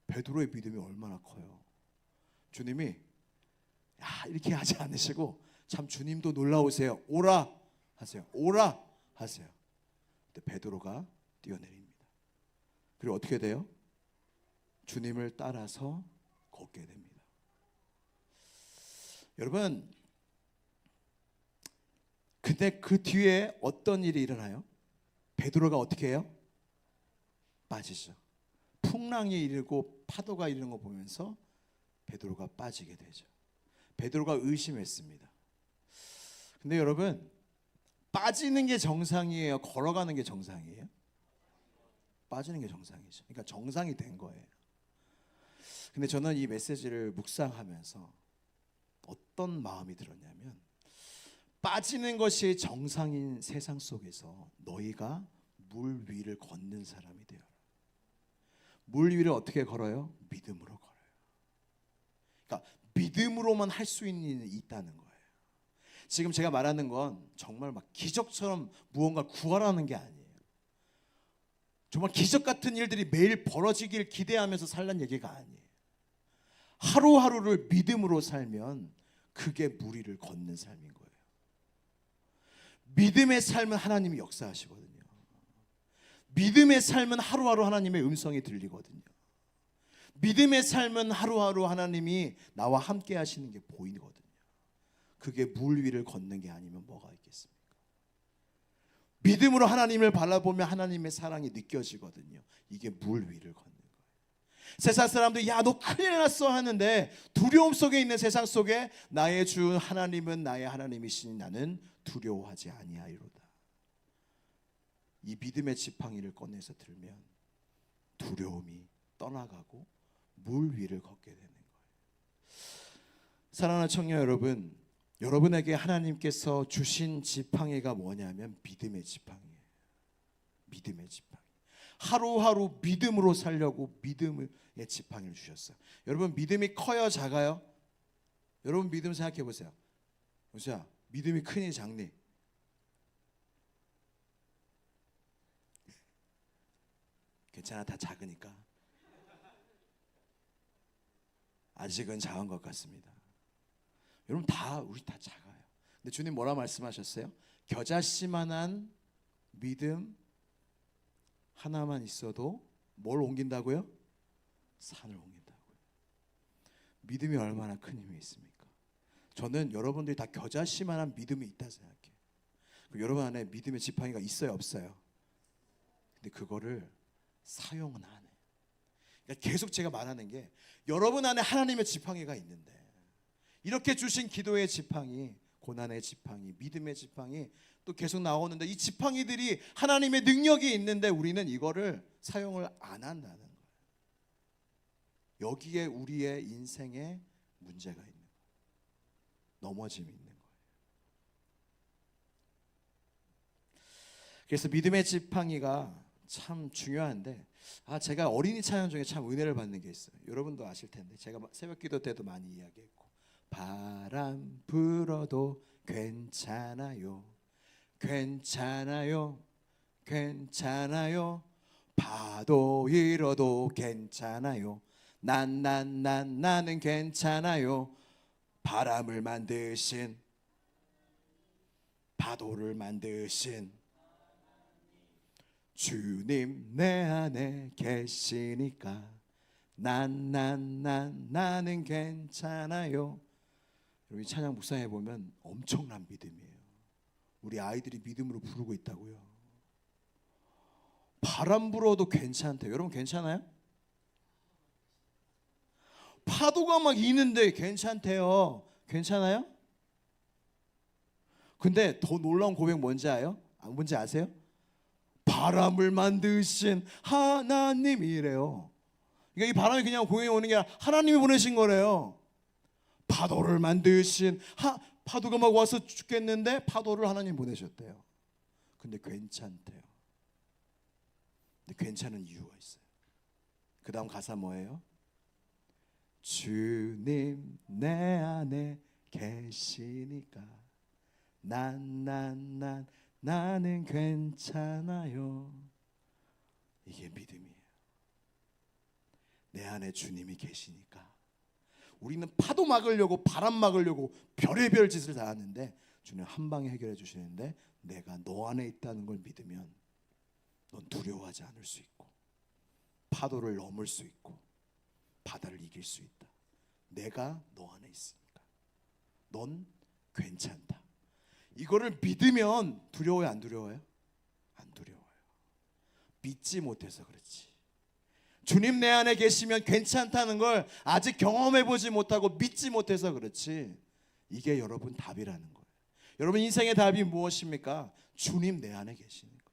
베드로의 믿음이 얼마나 커요. 주님이 이렇게 하지 않으시고, 참 주님도 놀라우세요. 오라 하세요. 오라 하세요. 근데 베드로가 뛰어내립니다. 그리고 어떻게 돼요? 주님을 따라서 걷게 됩니다. 여러분, 근데 그 뒤에 어떤 일이 일어나요? 베드로가 어떻게 해요? 빠지죠. 풍랑이 일고 파도가 일는 거 보면서 베드로가 빠지게 되죠. 베드로가 의심했습니다. 근데 여러분, 빠지는 게 정상이에요? 걸어가는 게 정상이에요? 빠지는 게 정상이죠. 그러니까 정상이 된 거예요. 근데 저는 이 메시지를 묵상하면서 어떤 마음이 들었냐면, 빠지는 것이 정상인 세상 속에서 너희가 물 위를 걷는 사람이 되어라. 물 위를 어떻게 걸어요? 믿음으로 걸어요. 그러니까 믿음으로만 할 수 있는 일이 있다는 거예요. 지금 제가 말하는 건 정말 막 기적처럼 무언가를 구하라는 게 아니에요. 정말 기적 같은 일들이 매일 벌어지길 기대하면서 살란 얘기가 아니에요. 하루하루를 믿음으로 살면 그게 물 위를 걷는 삶인 거예요. 믿음의 삶은 하나님이 역사하시거든요. 믿음의 삶은 하루하루 하나님의 음성이 들리거든요. 믿음의 삶은 하루하루 하나님이 나와 함께 하시는 게 보이거든요. 그게 물 위를 걷는 게 아니면 뭐가 있겠습니까? 믿음으로 하나님을 바라보면 하나님의 사랑이 느껴지거든요. 이게 물 위를 걷는 거예요. 세상 사람들이 야 너 큰일 났어 하는데 두려움 속에 있는 세상 속에 나의 주 하나님은 나의 하나님이시니 나는 두려워하지 아니하리로다. 이 믿음의 지팡이를 꺼내서 들면 두려움이 떠나가고 물 위를 걷게 되는 거예요. 사랑하는 청년 여러분, 여러분에게 하나님께서 주신 지팡이가 뭐냐면 믿음의 지팡이에요. 믿음의 지팡이. 하루하루 믿음으로 살려고 믿음의 지팡이를 주셨어요. 여러분 믿음이 커요, 작아요? 여러분 믿음 생각해 보세요. 보세요. 믿음이 크니 작니? 괜찮아, 다 작으니까. 아직은 작은 것 같습니다. 여러분 우리 다 작아요. 근데 주님 뭐라 말씀하셨어요? 겨자씨만한 믿음 하나만 있어도 뭘 옮긴다고요? 산을 옮긴다고요. 믿음이 얼마나 큰 힘이 있습니까? 저는 여러분들이 다 겨자씨만한 믿음이 있다 생각해요. 여러분 안에 믿음의 지팡이가 있어요, 없어요? 근데 그거를 사용은 안 해요. 그러니까 계속 제가 말하는 게 여러분 안에 하나님의 지팡이가 있는데 이렇게 주신 기도의 지팡이, 고난의 지팡이, 믿음의 지팡이 또 계속 나오는데 이 지팡이들이 하나님의 능력이 있는데 우리는 이거를 사용을 안 한다는 거예요. 여기에 우리의 인생에 문제가 있는 거예요. 넘어짐이 있는 거예요. 그래서 믿음의 지팡이가 참 중요한데 제가 어린이 찬양 중에 참 은혜를 받는 게 있어요. 여러분도 아실 텐데 제가 새벽 기도 때도 많이 이야기했고 바람 불어도 괜찮아요. 괜찮아요. 괜찮아요. 파도 일어도 괜찮아요. 나는 괜찮아요. 바람을 만드신 파도를 만드신 주님 내 안에 계시니까 나는 괜찮아요. 여러분 찬양 묵상해 보면 엄청난 믿음이에요. 우리 아이들이 믿음으로 부르고 있다고요. 바람 불어도 괜찮대요. 여러분 괜찮아요? 파도가 막 이는데 괜찮대요. 괜찮아요? 근데 더 놀라운 고백 뭔지 아세요? 바람을 만드신 하나님이래요. 그러니까 이 바람이 그냥 공연에 오는 게 아니라 하나님이 보내신 거래요. 파도를 만드신 파도가 막 와서 죽겠는데 파도를 하나님 보내셨대요. 근데 괜찮대요. 근데 괜찮은 이유가 있어요. 그 다음 가사 뭐예요? 주님 내 안에 계시니까 나는 괜찮아요. 이게 믿음이에요. 내 안에 주님이 계시니까. 우리는 파도 막으려고 바람 막으려고 별의별 짓을 다 하는데 주님 한 방에 해결해 주시는데 내가 너 안에 있다는 걸 믿으면 넌 두려워하지 않을 수 있고 파도를 넘을 수 있고 바다를 이길 수 있다. 내가 너 안에 있으니까 넌 괜찮다. 이거를 믿으면 두려워요, 안 두려워요? 안 두려워요. 믿지 못해서 그렇지. 주님 내 안에 계시면 괜찮다는 걸 아직 경험해 보지 못하고 믿지 못해서 그렇지. 이게 여러분 답이라는 거예요. 여러분 인생의 답이 무엇입니까? 주님 내 안에 계시는 거예요.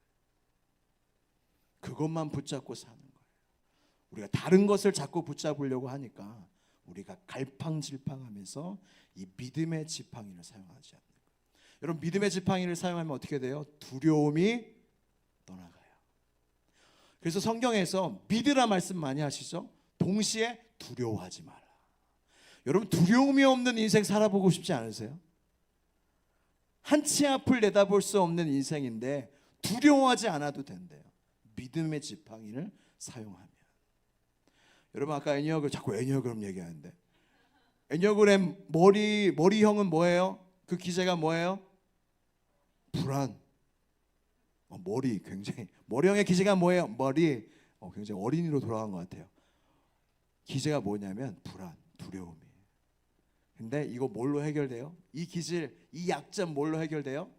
그것만 붙잡고 사는 거예요. 우리가 다른 것을 자꾸 붙잡으려고 하니까 우리가 갈팡질팡하면서 이 믿음의 지팡이를 사용하지 않는 거예요. 여러분 믿음의 지팡이를 사용하면 어떻게 돼요? 두려움이 떠나가요. 그래서 성경에서 믿으라 말씀 많이 하시죠. 동시에 두려워하지 마라. 여러분 두려움이 없는 인생 살아보고 싶지 않으세요? 한치 앞을 내다볼 수 없는 인생인데 두려워하지 않아도 된대요. 믿음의 지팡이를 사용하면. 여러분 아까 자꾸 애니어그램 얘기하는데 애니어그램 머리형은 뭐예요? 그 기제가 뭐예요? 불안. 머리형의 기제가 뭐예요? 굉장히 어린이로 돌아간 것 같아요. 기제가 뭐냐면 불안, 두려움이에요. 근데 이거 뭘로 해결돼요? 이 기질, 이 약점 뭘로 해결돼요?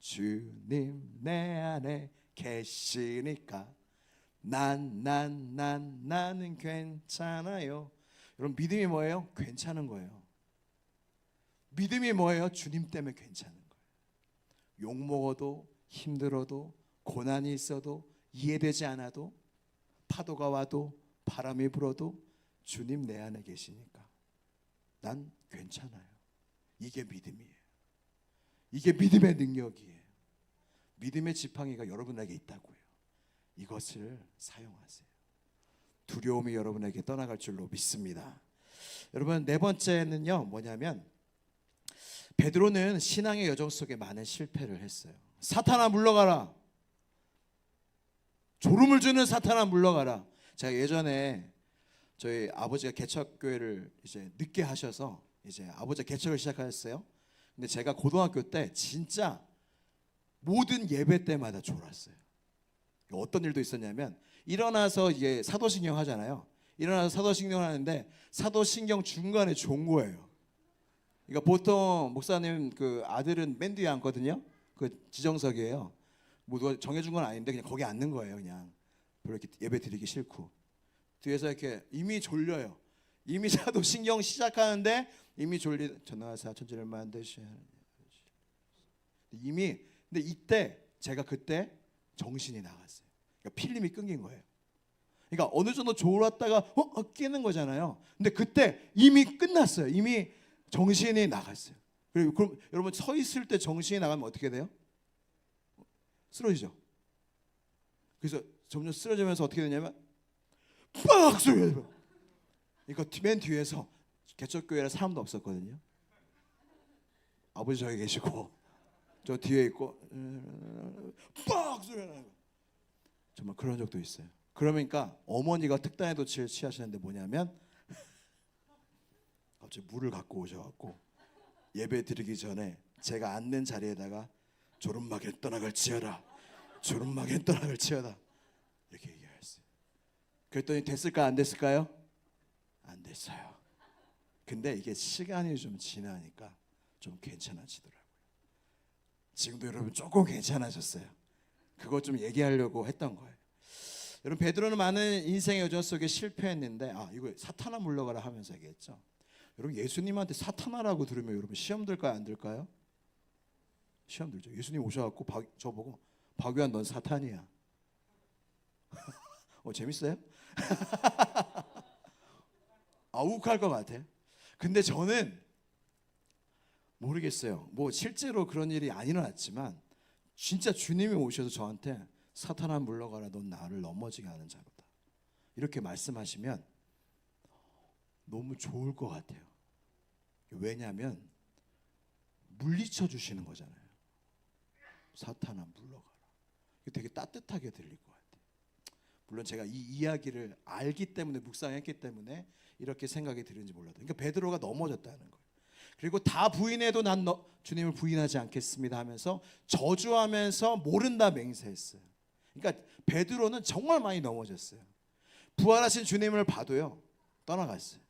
주님 내 안에 계시니까 나는 괜찮아요. 여러분 믿음이 뭐예요? 괜찮은 거예요. 믿음이 뭐예요? 주님 때문에 괜찮은 거예요. 욕먹어도 힘들어도 고난이 있어도 이해되지 않아도 파도가 와도 바람이 불어도 주님 내 안에 계시니까 난 괜찮아요. 이게 믿음이에요. 이게 믿음의 능력이에요. 믿음의 지팡이가 여러분에게 있다고요. 이것을 사용하세요. 두려움이 여러분에게 떠나갈 줄로 믿습니다. 여러분 네 번째는요 뭐냐면 베드로는 신앙의 여정 속에 많은 실패를 했어요. 사탄아 물러가라. 졸음을 주는 사탄아 물러가라. 제가 예전에 저희 아버지가 개척교회를 이제 늦게 하셔서 이제 아버지가 개척을 시작하셨어요. 근데 제가 고등학교 때 진짜 모든 예배 때마다 졸았어요. 어떤 일도 있었냐면 일어나서 이게 사도신경 하잖아요. 일어나서 사도신경 하는데 사도신경 중간에 존 거예요. 그러니까 보통 목사님 그 아들은 맨 뒤에 앉거든요. 그 지정석이에요. 뭐 누가 정해준 건 아닌데 그냥 거기 앉는 거예요. 그냥 별로 이렇게 예배 드리기 싫고 뒤에서 이렇게 이미 졸려요. 이미 사도신경 시작하는데 이미 전하사 천지를 만드시 이미 근데 이때 제가 그때 정신이 나갔어요. 그러니까 필름이 끊긴 거예요. 그러니까 어느 정도 졸았다가 깨는 거잖아요. 근데 그때 이미 끝났어요. 이미 정신이 나갔어요. 그럼 여러분 서 있을 때 정신이 나가면 어떻게 돼요? 쓰러지죠. 그래서 점점 쓰러지면서 어떻게 되냐면 빡 소리. 그러니까 맨 뒤에서 개척교회에 사람도 없었거든요. 아버지 저기 계시고 저 뒤에 있고 빡 소리 나는 거. 정말 그런 적도 있어요. 그러니까 어머니가 특단의 조치를 취하시는데 뭐냐면 갑자기 물을 갖고 오셔갖고 예배 드리기 전에 제가 앉는 자리에다가 졸음막에 떠나갈지어다 졸음막에 떠나갈지어다 이렇게 얘기했어요. 그랬더니 됐을까 안 됐을까요? 안 됐어요. 근데 이게 시간이 좀 지나니까 좀 괜찮아지더라고요. 지금도 여러분 조금 괜찮아졌어요. 그거 좀 얘기하려고 했던 거예요. 여러분 베드로는 많은 인생의 여정 속에 실패했는데 이거 사탄아 물러가라 하면서 얘기했죠. 여러분 예수님한테 사탄아라고 들으면 여러분 시험 들까요 안 들까요? 시험 들죠. 예수님 오셔갖고 저보고 박유한 넌 사탄이야. 재밌어요? 욱할 것 같아. 근데 저는 모르겠어요. 뭐 실제로 그런 일이 안 일어났지만 진짜 주님이 오셔서 저한테 사탄아 물러가라 넌 나를 넘어지게 하는 자로다 이렇게 말씀하시면 너무 좋을 것 같아요. 왜냐하면 물리쳐 주시는 거잖아요. 사탄아 물러가라. 되게 따뜻하게 들릴 것 같아요. 물론 제가 이 이야기를 알기 때문에 묵상했기 때문에 이렇게 생각이 드는지 몰라도 그러니까 베드로가 넘어졌다는 거예요. 그리고 다 부인해도 난 주님을 부인하지 않겠습니다 하면서 저주하면서 모른다 맹세했어요. 그러니까 베드로는 정말 많이 넘어졌어요. 부활하신 주님을 봐도요 떠나갔어요.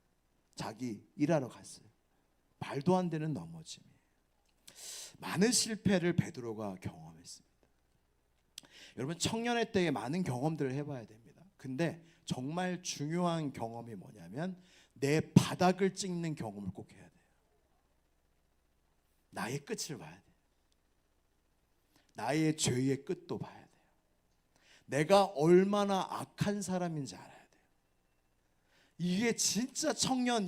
자기 일하러 갔어요. 말도 안 되는 넘어짐이에요. 많은 실패를 베드로가 경험했습니다. 여러분 청년의 때에 많은 경험들을 해봐야 됩니다. 근데 정말 중요한 경험이 뭐냐면 내 바닥을 찍는 경험을 꼭 해야 돼요. 나의 끝을 봐야 돼요. 나의 죄의 끝도 봐야 돼요. 내가 얼마나 악한 사람인지 알아야 돼요. 이게 진짜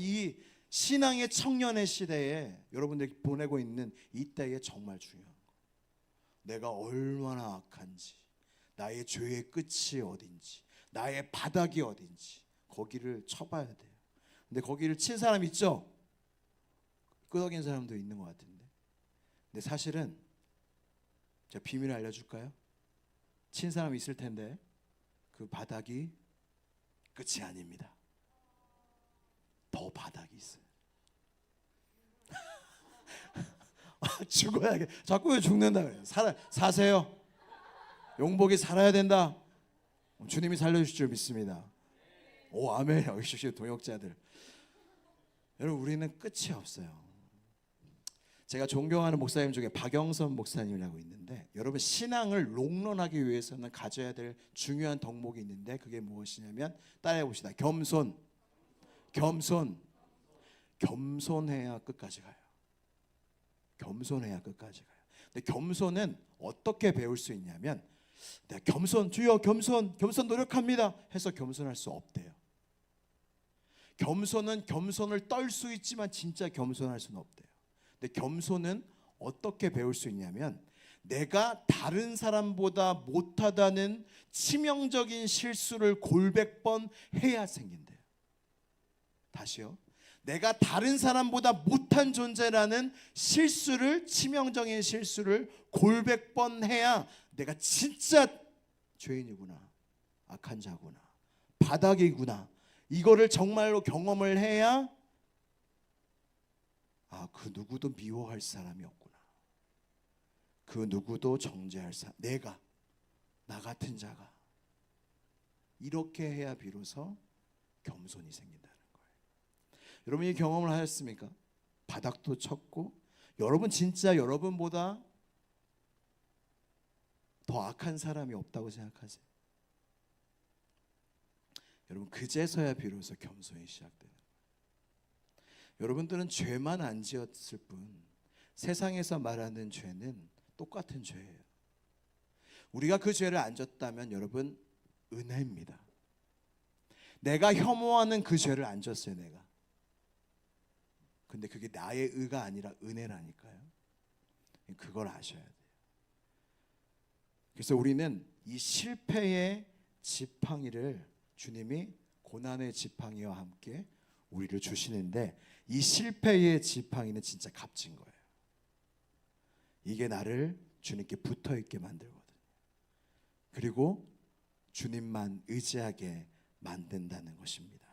이 신앙의 청년의 시대에 여러분들이 보내고 있는 이때에 정말 중요한 거. 내가 얼마나 악한지, 나의 죄의 끝이 어딘지, 나의 바닥이 어딘지 거기를 쳐봐야 돼요. 근데 거기를 친 사람 있죠? 끄덕인 사람도 있는 것 같은데. 근데 사실은 제가 비밀을 알려줄까요? 친 사람 있을 텐데 그 바닥이 끝이 아닙니다. 더 바닥이 있어요. 죽어야 돼. 자꾸 왜 죽는다 그래요? 사세요. 용복이 살아야 된다. 주님이 살려주실 줄 믿습니다. 오 아멘. 역시 동역자들. 여러분 우리는 끝이 없어요. 제가 존경하는 목사님 중에 박영선 목사님이라고 있는데 여러분 신앙을 롱런하기 위해서는 가져야 될 중요한 덕목이 있는데 그게 무엇이냐면 따라해 봅시다. 겸손. 겸손해야 끝까지 가요. 겸손해야 끝까지 가요. 근데 겸손은 어떻게 배울 수 있냐면 내가 주여 겸손 노력합니다 해서 겸손할 수 없대요. 겸손은 겸손을 떨 수 있지만 진짜 겸손할 수는 없대요. 근데 겸손은 어떻게 배울 수 있냐면 내가 다른 사람보다 못하다는 치명적인 실수를 골백 번 해야 생긴대요. 다시요. 내가 다른 사람보다 못한 존재라는 치명적인 실수를 골백 번 해야 내가 진짜 죄인이구나, 악한 자구나, 바닥이구나 이거를 정말로 경험을 해야 그 누구도 미워할 사람이 없구나, 그 누구도 정죄할 사람, 나 같은 자가 이렇게 해야 비로소 겸손이 생긴다는 거예요. 여러분 이 경험을 하셨습니까? 바닥도 쳤고 여러분 진짜 여러분보다 더 악한 사람이 없다고 생각하세요? 여러분 그제서야 비로소 겸손이 시작되는 거예요. 여러분들은 죄만 안 지었을 뿐 세상에서 말하는 죄는 똑같은 죄예요. 우리가 그 죄를 안 졌다면 여러분 은혜입니다. 내가 혐오하는 그 죄를 안 졌어요. 내가. 근데 그게 나의 의가 아니라 은혜라니까요. 그걸 아셔야 돼요. 그래서 우리는 이 실패의 지팡이를 주님이 고난의 지팡이와 함께 우리를 주시는데 이 실패의 지팡이는 진짜 값진 거예요. 이게 나를 주님께 붙어 있게 만들거든요. 그리고 주님만 의지하게 만든다는 것입니다.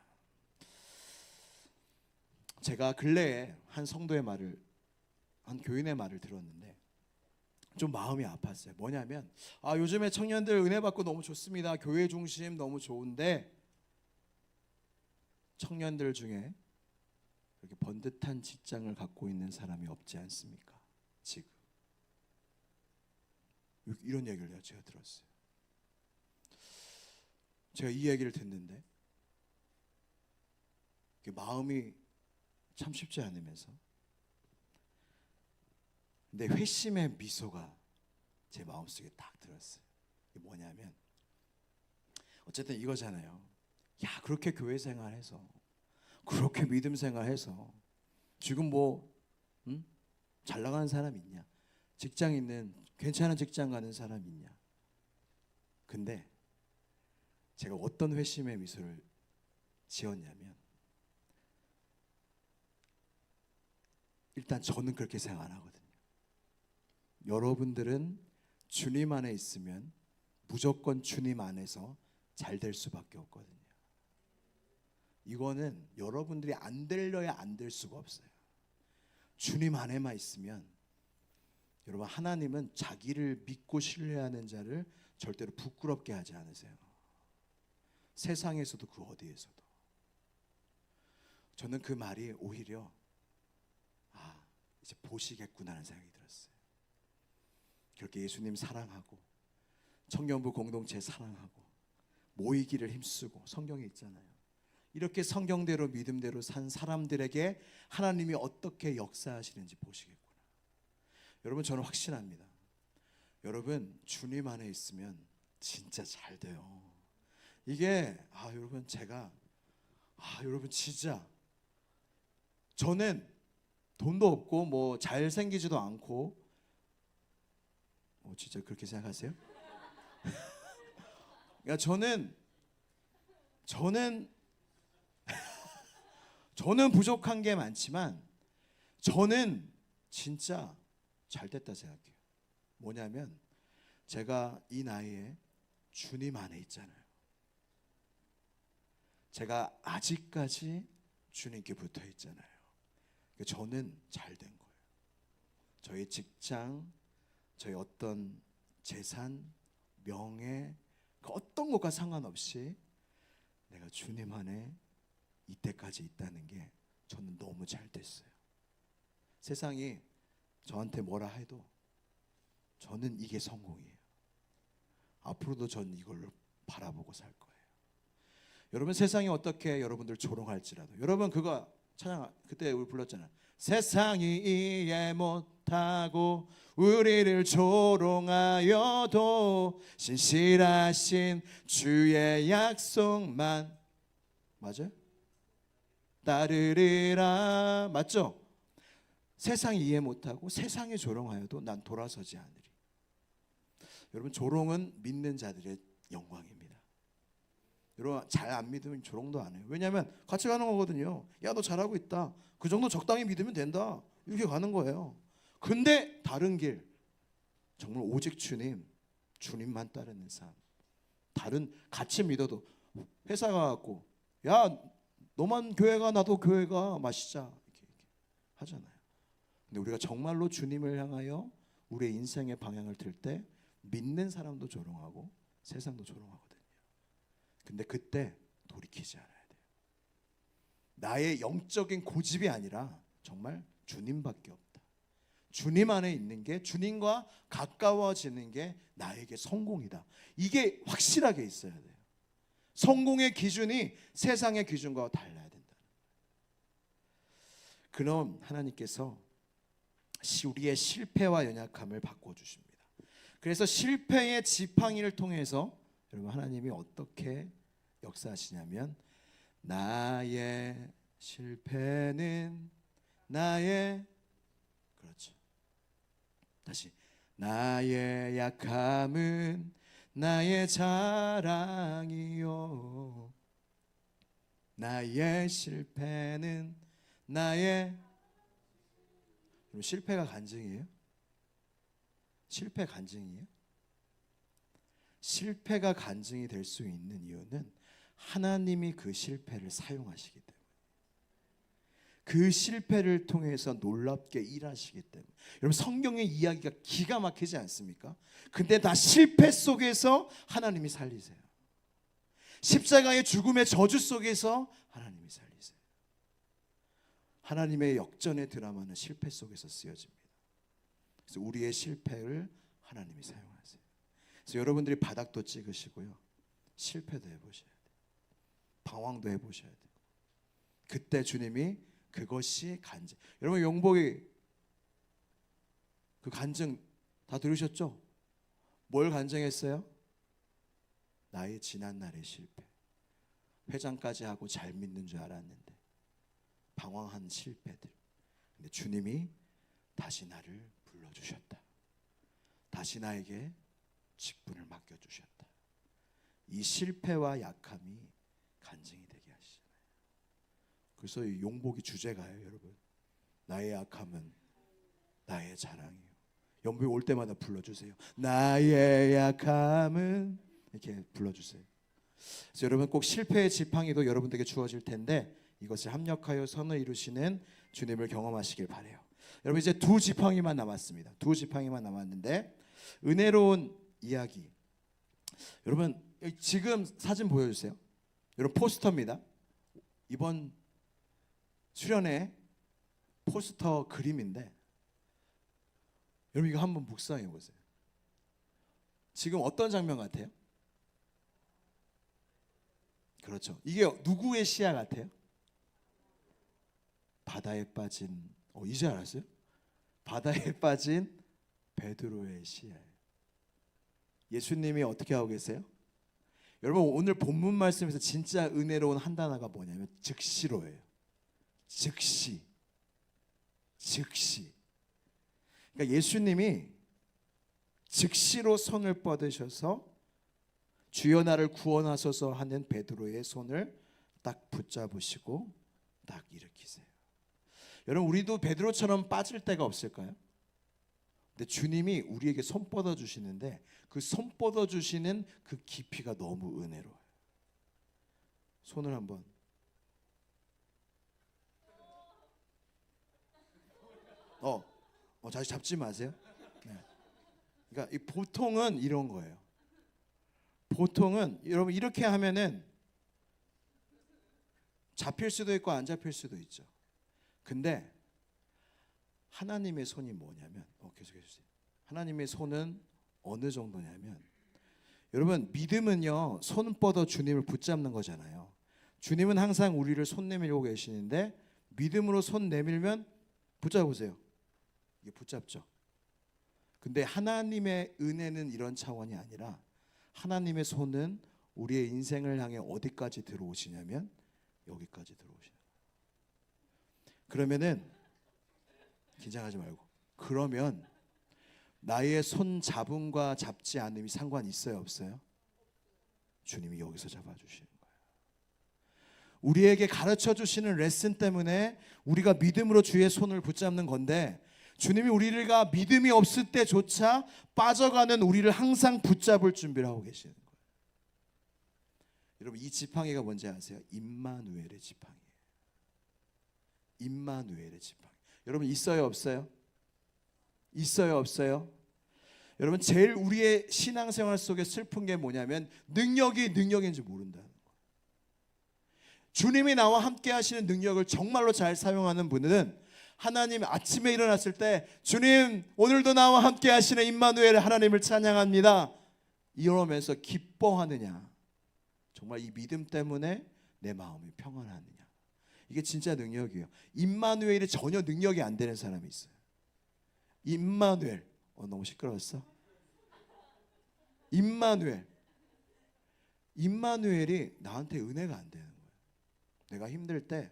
제가 근래에 한 성도의 말을, 한 교인의 말을 들었는데 좀 마음이 아팠어요. 뭐냐면 요즘에 청년들 은혜 받고 너무 좋습니다. 교회 중심 너무 좋은데 청년들 중에 이렇게 번듯한 직장을 갖고 있는 사람이 없지 않습니까? 지금 이런 얘기를 제가 들었어요. 제가 이 얘기를 듣는데 마음이 참 쉽지 않으면서 근데 회심의 미소가 제 마음속에 딱 들었어요. 이게 뭐냐면 어쨌든 이거잖아요. 야 그렇게 교회 생활해서 그렇게 믿음 생활해서 지금 잘 나가는 사람 있냐? 직장 있는 괜찮은 직장 가는 사람 있냐? 근데 제가 어떤 회심의 미소를 지었냐면 일단 저는 그렇게 생각 안 하거든요. 여러분들은 주님 안에 있으면 무조건 주님 안에서 잘 될 수밖에 없거든요. 이거는 여러분들이 안 되려야 안 될 수가 없어요. 주님 안에만 있으면 여러분 하나님은 자기를 믿고 신뢰하는 자를 절대로 부끄럽게 하지 않으세요. 세상에서도 그 어디에서도. 저는 그 말이 오히려 이제 보시겠구나 하는 생각이 들었어요. 그렇게 예수님 사랑하고 청년부 공동체 사랑하고 모이기를 힘쓰고 성경에 있잖아요. 이렇게 성경대로 믿음대로 산 사람들에게 하나님이 어떻게 역사하시는지 보시겠구나. 여러분 저는 확신합니다. 여러분 주님 안에 있으면 진짜 잘 돼요. 이게 여러분 제가 여러분 진짜 저는 돈도 없고 잘생기지도 않고 진짜 그렇게 생각하세요? 그러니까 저는 저는 부족한 게 많지만 저는 진짜 잘 됐다 생각해요. 뭐냐면 제가 이 나이에 주님 안에 있잖아요. 제가 아직까지 주님께 붙어 있잖아요. 저는 잘 된 거예요. 저희 직장, 저희 어떤 재산, 명예, 그 어떤 것과 상관없이 내가 주님 안에 이때까지 있다는 게 저는 너무 잘 됐어요. 세상이 저한테 뭐라 해도 저는 이게 성공이에요. 앞으로도 전 이걸로 바라보고 살 거예요. 여러분 세상이 어떻게 여러분들 조롱할지라도 여러분 그거 찬양 그때 우리 불렀잖아요. 세상이 이해 못하고 우리를 조롱하여도 신실하신 주의 약속만 맞아요? 따르리라. 맞죠? 세상이 이해 못하고 세상이 조롱하여도 난 돌아서지 않으리. 여러분 조롱은 믿는 자들의 영광입니다. 여러분 잘 안 믿으면 조롱도 안 해요. 왜냐하면 같이 가는 거거든요. 야 너 잘하고 있다. 그 정도 적당히 믿으면 된다. 이렇게 가는 거예요. 근데 다른 길 정말 오직 주님만 따르는 삶. 다른 같이 믿어도 회사 가갖고 야 너만 교회가 나도 교회가 마시자 이렇게 하잖아요. 근데 우리가 정말로 주님을 향하여 우리의 인생의 방향을 틀 때 믿는 사람도 조롱하고 세상도 조롱하거든요. 근데 그때 돌이키지 않아야 돼요. 나의 영적인 고집이 아니라 정말 주님밖에 없다. 주님 안에 있는 게 주님과 가까워지는 게 나에게 성공이다. 이게 확실하게 있어야 돼요. 성공의 기준이 세상의 기준과 달라야 된다. 그럼 하나님께서 우리의 실패와 연약함을 바꿔주십니다. 그래서 실패의 지팡이를 통해서 여러분 하나님이 어떻게 역사하시냐면 나의 실패는 나의 그렇죠. 다시 나의 약함은 나의 자랑이요 나의 실패는 나의 실패가 간증이에요? 실패 간증이에요? 실패가 간증이 될 수 있는 이유는 하나님이 그 실패를 사용하시기 때문에 그 실패를 통해서 놀랍게 일하시기 때문에 여러분 성경의 이야기가 기가 막히지 않습니까? 근데 다 실패 속에서 하나님이 살리세요. 십자가의 죽음의 저주 속에서 하나님이 살리세요. 하나님의 역전의 드라마는 실패 속에서 쓰여집니다. 그래서 우리의 실패를 하나님이 사용하세요. 그래서 여러분들이 바닥도 찍으시고요. 실패도 해보셔야 돼요. 방황도 해보셔야 돼요. 그때 주님이 그것이 간증. 여러분 용복이 그 간증 다 들으셨죠? 뭘 간증했어요? 나의 지난 날의 실패. 회장까지 하고 잘 믿는 줄 알았는데 방황한 실패들. 근데 주님이 다시 나를 불러주셨다. 다시 나에게 직분을 맡겨주셨다. 이 실패와 약함이 간증이 되게 하시잖아요. 그래서 이 용복이 주제가예요, 여러분. 나의 약함은 나의 자랑이요. 연부에 올 때마다 불러주세요. 나의 약함은 이렇게 불러주세요. 그래서 여러분 꼭 실패의 지팡이도 여러분들에게 주어질 텐데 이것을 합력하여 선을 이루시는 주님을 경험하시길 바래요. 여러분 이제 두 지팡이만 남았습니다. 두 지팡이만 남았는데 은혜로운 이야기. 여러분 지금 사진 보여주세요. 여러분 포스터입니다. 이번 수련회 포스터 그림인데 여러분 이거 한번 묵상해 보세요. 지금 어떤 장면 같아요? 그렇죠. 이게 누구의 시야 같아요? 바다에 빠진 이제 알았어요? 바다에 빠진 베드로의 시야예요. 예수님이 어떻게 하고 계세요? 여러분 오늘 본문 말씀에서 진짜 은혜로운 한 단어가 뭐냐면 즉시로예요. 즉시. 그러니까 예수님이 즉시로 손을 뻗으셔서 주여 나를 구원하소서 하는 베드로의 손을 딱 붙잡으시고 딱 일으키세요. 여러분, 우리도 베드로처럼 빠질 때가 없을까요? 근데 주님이 우리에게 손 뻗어 주시는데 그 손 뻗어 주시는 그 깊이가 너무 은혜로워요. 손을 한번 다시 잡지 마세요. 네. 그러니까 이 보통은 이런 거예요. 보통은 여러분 이렇게 하면은 잡힐 수도 있고 안 잡힐 수도 있죠. 근데 하나님의 손이 뭐냐면 계속해 주세요. 하나님의 손은 어느 정도냐면 여러분 믿음은요 손 뻗어 주님을 붙잡는 거잖아요. 주님은 항상 우리를 손 내밀고 계시는데 믿음으로 손 내밀면 붙잡으세요. 이게 붙잡죠. 근데 하나님의 은혜는 이런 차원이 아니라 하나님의 손은 우리의 인생을 향해 어디까지 들어오시냐면 여기까지 들어오시는 거예요. 그러면은 긴장하지 말고 그러면 나의 손 잡음과 잡지 않음이 상관이 있어요 없어요? 주님이 여기서 잡아주시는 거예요. 우리에게 가르쳐 주시는 레슨 때문에 우리가 믿음으로 주의 손을 붙잡는 건데 주님이 우리가 믿음이 없을 때조차 빠져가는 우리를 항상 붙잡을 준비를 하고 계시는 거예요. 여러분 이 지팡이가 뭔지 아세요? 임마누엘의 지팡이에요. 임마누엘의 지팡이. 여러분 있어요 없어요? 있어요 없어요? 여러분 제일 우리의 신앙생활 속에 슬픈 게 뭐냐면 능력이 능력인지 모른다는 거예요. 주님이 나와 함께 하시는 능력을 정말로 잘 사용하는 분은 하나님 아침에 일어났을 때 주님 오늘도 나와 함께 하시는 임마누엘 하나님을 찬양합니다 이러면서 기뻐하느냐, 정말 이 믿음 때문에 내 마음이 평안하느냐, 이게 진짜 능력이에요. 임마누엘이 전혀 능력이 안 되는 사람이 있어요. 임마누엘 너무 시끄러웠어? 임마누엘이 나한테 은혜가 안 되는 거예요. 내가 힘들 때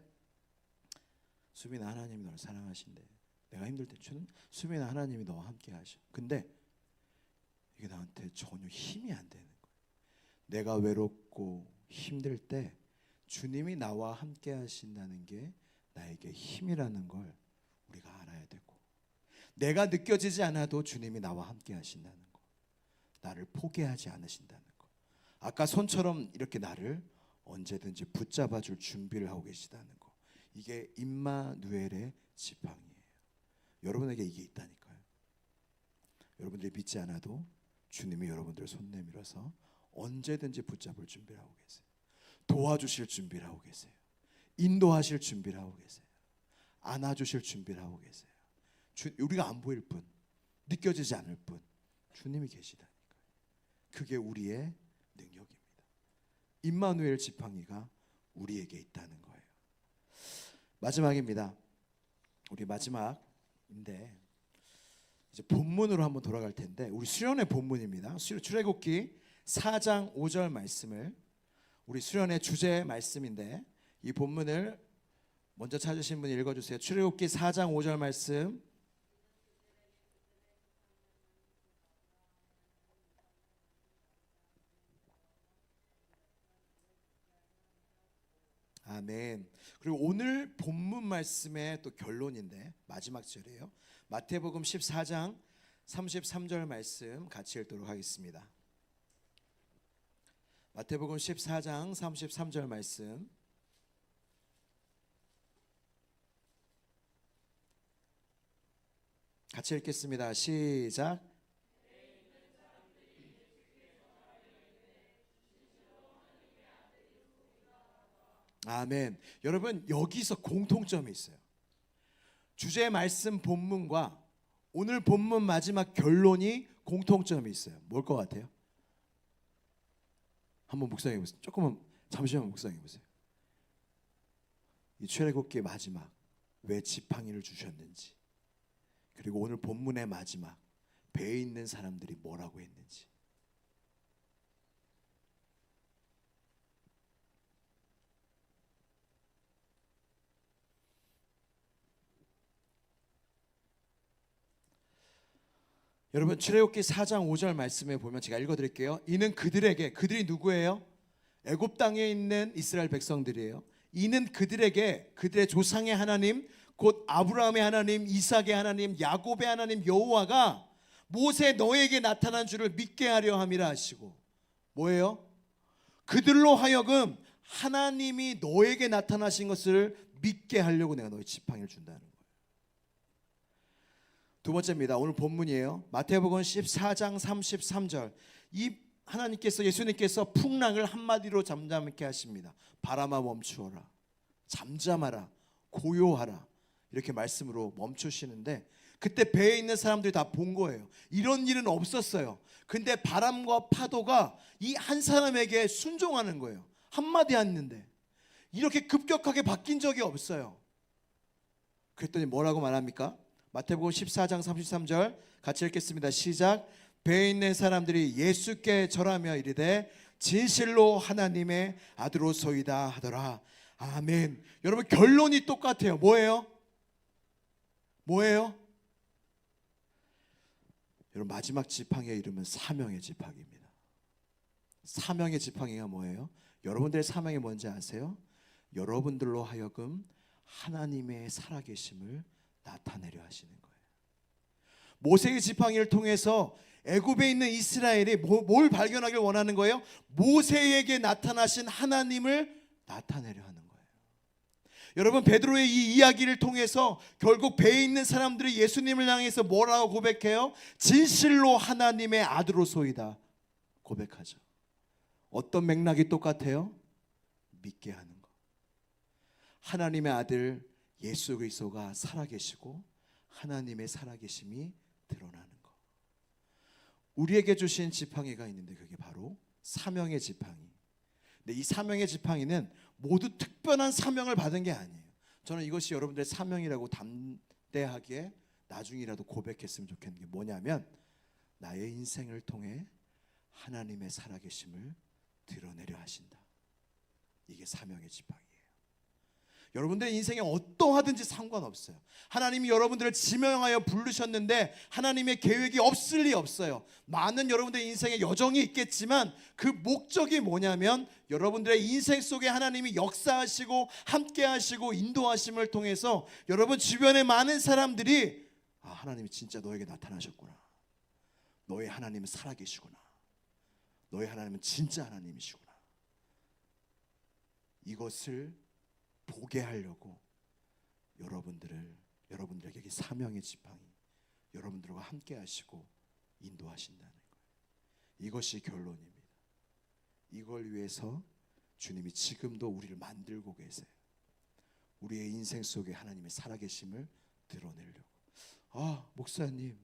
수빈아 하나님이 너를 사랑하신대. 내가 힘들 때 수빈아 하나님이 너와 함께 하셔. 근데 이게 나한테 전혀 힘이 안 되는 거예요. 내가 외롭고 힘들 때 주님이 나와 함께 하신다는 게 나에게 힘이라는 걸 우리가 알아야 되고, 내가 느껴지지 않아도 주님이 나와 함께 하신다는 거, 나를 포기하지 않으신다는 거, 아까 손처럼 이렇게 나를 언제든지 붙잡아 줄 준비를 하고 계시다는 거, 이게 임마누엘의 지팡이에요. 여러분에게 이게 있다니까요. 여러분들이 믿지 않아도 주님이 여러분들을 손 내밀어서 언제든지 붙잡을 준비를 하고 계세요. 도와주실 준비를 하고 계세요. 인도하실 준비를 하고 계세요. 안아주실 준비를 하고 계세요. 우리가 안 보일 뿐, 느껴지지 않을 뿐 주님이 계시다니까요. 그게 우리의 능력입니다. 임마누엘 지팡이가 우리에게 있다는 거예요. 마지막입니다. 우리 마지막인데 이제 본문으로 한번 돌아갈 텐데, 우리 수련의 본문입니다. 출애굽기 4장 5절 말씀을, 우리 수련의 주제 말씀인데 이 본문을 먼저 찾으신 분이 읽어주세요. 출애굽기 4장 5절 말씀. 아멘. 그리고 오늘 본문 말씀의 또 결론인데 마지막 절이에요. 마태복음 14장 33절 말씀 같이 읽도록 하겠습니다. 마태복음 14장 33절 말씀 같이 읽겠습니다. 시작. 아멘. 여러분 여기서 공통점이 있어요. 주제 말씀 본문과 오늘 본문 마지막 결론이 공통점이 있어요. 뭘 것 같아요? 한번 묵상해 보세요. 조금만 잠시만 묵상해 보세요. 이 출애굽기의 마지막 왜 지팡이를 주셨는지, 그리고 오늘 본문의 마지막 배에 있는 사람들이 뭐라고 했는지. 여러분 출애굽기 4장 5절 말씀에 보면 제가 읽어드릴게요. 이는 그들이 누구예요? 애굽 땅에 있는 이스라엘 백성들이에요. 이는 그들에게 그들의 조상의 하나님 곧 아브라함의 하나님, 이삭의 하나님, 야곱의 하나님 여호와가 모세 너에게 나타난 줄을 믿게 하려 함이라 하시고, 뭐예요? 그들로 하여금 하나님이 너에게 나타나신 것을 믿게 하려고 내가 너희 지팡이를 준다는 거예요. 두 번째입니다. 오늘 본문이에요. 마태복음 14장 33절. 이 하나님께서, 예수님께서 풍랑을 한마디로 잠잠케 하십니다. 바람아 멈추어라, 잠잠하라, 고요하라, 이렇게 말씀으로 멈추시는데, 그때 배에 있는 사람들이 다 본 거예요. 이런 일은 없었어요. 근데 바람과 파도가 이 한 사람에게 순종하는 거예요. 한마디 했는데 이렇게 급격하게 바뀐 적이 없어요. 그랬더니 뭐라고 말합니까? 마태복음 14장 33절 같이 읽겠습니다. 시작. 배에 있는 사람들이 예수께 절하며 이르되 진실로 하나님의 아들로소이다 하더라. 아멘. 여러분 결론이 똑같아요. 뭐예요? 여러분 마지막 지팡이의 이름은 사명의 지팡이입니다. 사명의 지팡이가 뭐예요? 여러분들의 사명이 뭔지 아세요? 여러분들로 하여금 하나님의 살아계심을 나타내려 하시는 거예요. 모세의 지팡이를 통해서 애굽에 있는 이스라엘이 뭘 발견하길 원하는 거예요? 모세에게 나타나신 하나님을 나타내려 하는 거예요. 여러분 베드로의 이 이야기를 통해서 결국 배에 있는 사람들이 예수님을 향해서 뭐라고 고백해요? 진실로 하나님의 아들로소이다 고백하죠. 어떤 맥락이 똑같아요? 믿게 하는 것. 하나님의 아들 예수 그리스도가 살아계시고 하나님의 살아계심이 드러나는 것. 우리에게 주신 지팡이가 있는데 그게 바로 사명의 지팡이. 근데 이 사명의 지팡이는 모두 특별한 사명을 받은 게 아니에요. 저는 이것이 여러분들의 사명이라고 담대하게 나중이라도 고백했으면 좋겠는 게 뭐냐면, 나의 인생을 통해 하나님의 살아계심을 드러내려 하신다. 이게 사명의 지팡이에요. 여러분들의 인생에 어떠하든지 상관없어요. 하나님이 여러분들을 지명하여 부르셨는데 하나님의 계획이 없을 리 없어요. 많은 여러분들의 인생에 여정이 있겠지만 그 목적이 뭐냐면, 여러분들의 인생 속에 하나님이 역사하시고 함께하시고 인도하심을 통해서 여러분 주변의 많은 사람들이 하나님이 진짜 너에게 나타나셨구나, 너의 하나님은 살아계시구나, 너의 하나님은 진짜 하나님이시구나, 이것을 보게 하려고 여러분들에게 사명의 지팡이, 여러분들과 함께 하시고 인도하신다는 거예요. 이것이 결론입니다. 이걸 위해서 주님이 지금도 우리를 만들고 계세요. 우리의 인생 속에 하나님의 살아계심을 드러내려고. 목사님,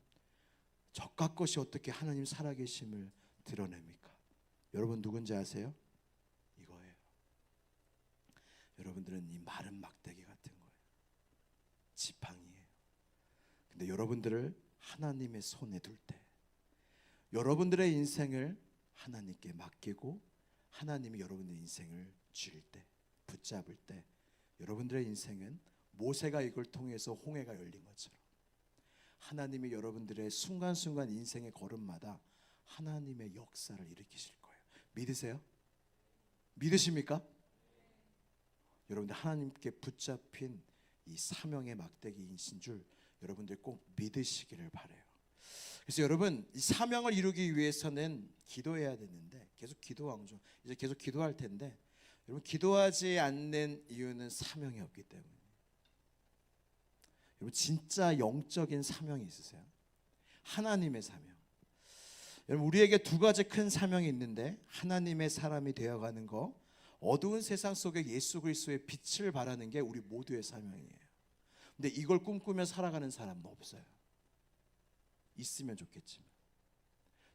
적각 것이 어떻게 하나님 살아계심을 드러냅니까? 여러분 누군지 아세요? 여러분들은 이 마른 막대기 같은 거예요. 지팡이에요. 근데 여러분들을 하나님의 손에 둘 때, 여러분들의 인생을 하나님께 맡기고 하나님이 여러분의 인생을 쥘 때, 붙잡을 때, 여러분들의 인생은 모세가 이걸 통해서 홍해가 열린 것처럼 하나님이 여러분들의 순간순간 인생의 걸음마다 하나님의 역사를 일으키실 거예요. 믿으세요? 믿으십니까? 여러분들 하나님께 붙잡힌 이 사명의 막대기이신 줄 여러분들 꼭 믿으시기를 바라요. 그래서 여러분 이 사명을 이루기 위해서는 기도해야 되는데, 계속 기도하죠. 이제 계속 기도할 텐데, 여러분 기도하지 않는 이유는 사명이 없기 때문에. 여러분 진짜 영적인 사명이 있으세요? 하나님의 사명. 여러분 우리에게 두 가지 큰 사명이 있는데, 하나님의 사람이 되어가는 거, 어두운 세상 속에 예수 그리스도의 빛을 발하는 게 우리 모두의 사명이에요. 근데 이걸 꿈꾸며 살아가는 사람은 없어요. 있으면 좋겠지만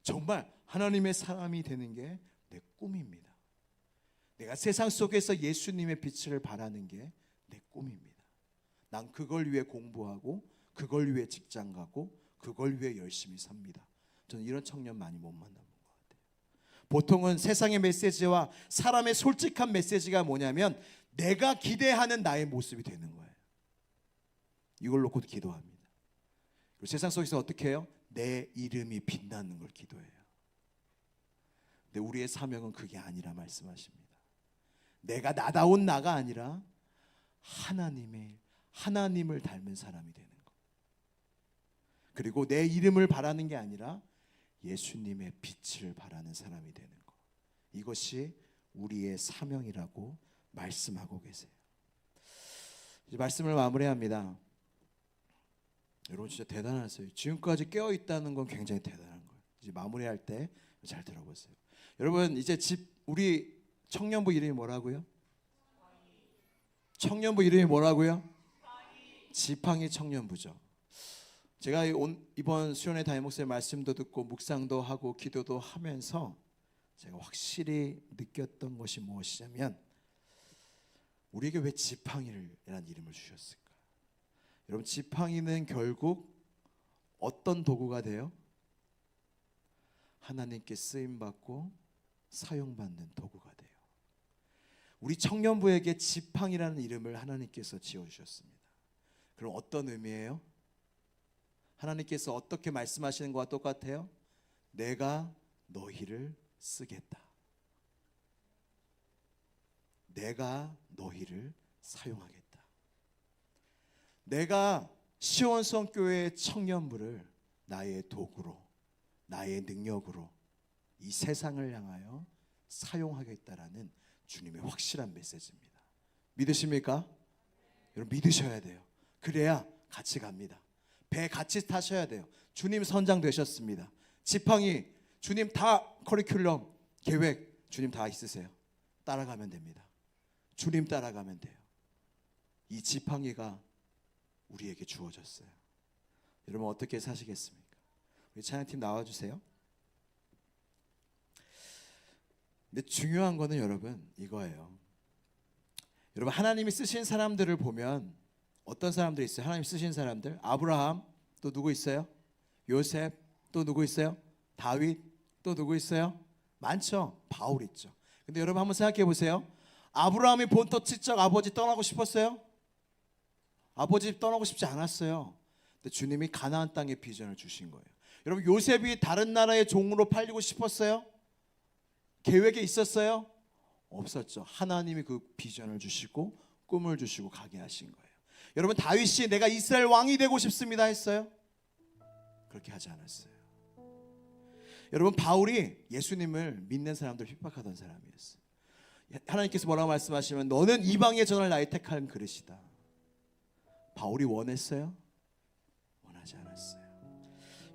정말 하나님의 사람이 되는 게 내 꿈입니다. 내가 세상 속에서 예수님의 빛을 발하는 게 내 꿈입니다. 난 그걸 위해 공부하고 그걸 위해 직장 가고 그걸 위해 열심히 삽니다. 저는 이런 청년 많이 못 만나요. 보통은 세상의 메시지와 사람의 솔직한 메시지가 뭐냐면 내가 기대하는 나의 모습이 되는 거예요. 이걸 놓고 기도합니다. 그리고 세상 속에서 어떻게 해요? 내 이름이 빛나는 걸 기도해요. 근데 우리의 사명은 그게 아니라 말씀하십니다. 내가 나다운 나가 아니라 하나님을 닮은 사람이 되는 것. 그리고 내 이름을 바라는 게 아니라 예수님의 빛을 바라는 사람이 되는 것. 이것이 우리의 사명이라고 말씀하고 계세요. 이제 말씀을 마무리합니다. 여러분 진짜 대단하세요. 지금까지 깨어 있다는 건 굉장히 대단한 거예요. 이제 마무리할 때 잘 들어보세요. 여러분 이제 우리 청년부 이름이 뭐라고요? 청년부 이름이 뭐라고요? 지팡이 청년부죠. 제가 이번 수련회 담임 목사님 말씀도 듣고 묵상도 하고 기도도 하면서 제가 확실히 느꼈던 것이 무엇이냐면 우리에게 왜 지팡이라는 이름을 주셨을까? 여러분 지팡이는 결국 어떤 도구가 돼요? 하나님께 쓰임받고 사용받는 도구가 돼요. 우리 청년부에게 지팡이라는 이름을 하나님께서 지어주셨습니다. 그럼 어떤 의미예요? 하나님께서 어떻게 말씀하시는 것과 똑같아요? 내가 너희를 쓰겠다. 내가 너희를 사용하겠다. 내가 시원성교회 청년부를 나의 도구로, 나의 능력으로 이 세상을 향하여 사용하겠다라는 주님의 확실한 메시지입니다. 믿으십니까? 여러분 믿으셔야 돼요. 그래야 같이 갑니다. 배 같이 타셔야 돼요. 주님 선장 되셨습니다. 지팡이 주님 다 커리큘럼 계획 주님 다 있으세요. 따라가면 됩니다. 주님 따라가면 돼요. 이 지팡이가 우리에게 주어졌어요. 여러분 어떻게 사시겠습니까? 우리 찬양팀 나와주세요. 근데 중요한 거는 여러분 이거예요. 여러분 하나님이 쓰신 사람들을 보면 어떤 사람들이 있어요? 하나님 쓰신 사람들 아브라함 또 누구 있어요? 요셉 또 누구 있어요? 다윗 또 누구 있어요? 많죠. 바울 있죠. 근데 여러분 한번 생각해 보세요. 아브라함이 본토치적 아버지 떠나고 싶었어요? 아버지 떠나고 싶지 않았어요. 근데 주님이 가나안 땅의 비전을 주신 거예요. 여러분 요셉이 다른 나라의 종으로 팔리고 싶었어요? 계획에 있었어요? 없었죠. 하나님이 그 비전을 주시고 꿈을 주시고 가게 하신 거예요. 여러분 다윗이 내가 이스라엘 왕이 되고 싶습니다 했어요? 그렇게 하지 않았어요. 여러분 바울이 예수님을 믿는 사람들을 핍박하던 사람이었어요. 하나님께서 뭐라고 말씀하시면 너는 이방의 전을 나의 택한 그릇이다. 바울이 원했어요? 원하지 않았어요.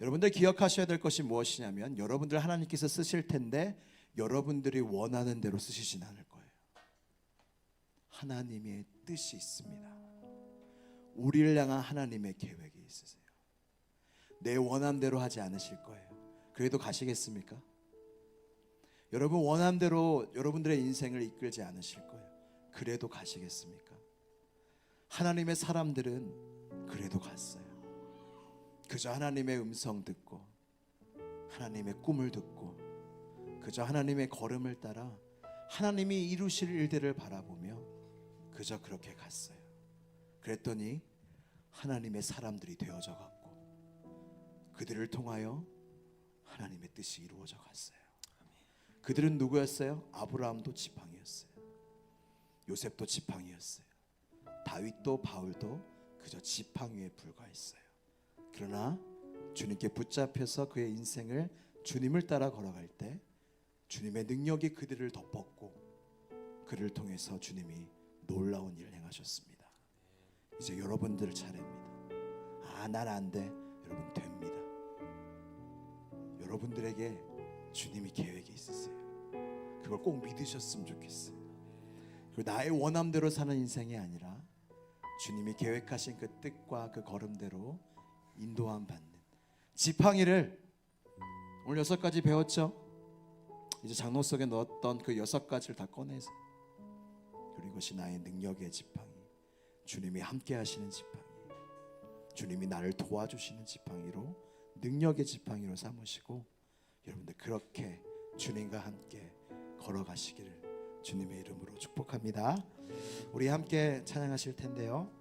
여러분들 기억하셔야 될 것이 무엇이냐면 여러분들 하나님께서 쓰실 텐데 여러분들이 원하는 대로 쓰시진 않을 거예요. 하나님의 뜻이 있습니다. 우리를 향한 하나님의 계획이 있으세요. 내 원함대로 하지 않으실 거예요. 그래도 가시겠습니까? 여러분 원함대로 여러분들의 인생을 이끌지 않으실 거예요. 그래도 가시겠습니까? 하나님의 사람들은 그래도 갔어요. 그저 하나님의 음성 듣고 하나님의 꿈을 듣고 그저 하나님의 걸음을 따라 하나님이 이루실 일들을 바라보며 그저 그렇게 갔어요. 그랬더니 하나님의 사람들이 되어져 갔고 그들을 통하여 하나님의 뜻이 이루어져 갔어요. 그들은 누구였어요? 아브라함도 지팡이였어요. 요셉도 지팡이였어요. 다윗도 바울도 그저 지팡이에 불과했어요. 그러나 주님께 붙잡혀서 그의 인생을 주님을 따라 걸어갈 때 주님의 능력이 그들을 덮었고 그를 통해서 주님이 놀라운 일을 행하셨습니다. 이제 여러분들 차례입니다. 난 안 돼. 여러분 됩니다. 여러분들에게 주님이 계획이 있으세요. 그걸 꼭 믿으셨으면 좋겠어요. 그리고 나의 원함대로 사는 인생이 아니라 주님이 계획하신 그 뜻과 그 걸음대로 인도함 받는 지팡이를 오늘 6가지 배웠죠. 이제 장로 속에 넣었던 그 6가지를 다 꺼내서 그리고 이것이 나의 능력의 지팡이, 주님이 함께 하시는 지팡이, 주님이 나를 도와주시는 지팡이로 능력의 지팡이로 삼으시고 여러분들 그렇게 주님과 함께 걸어가시기를 주님의 이름으로 축복합니다. 우리 함께 찬양하실 텐데요.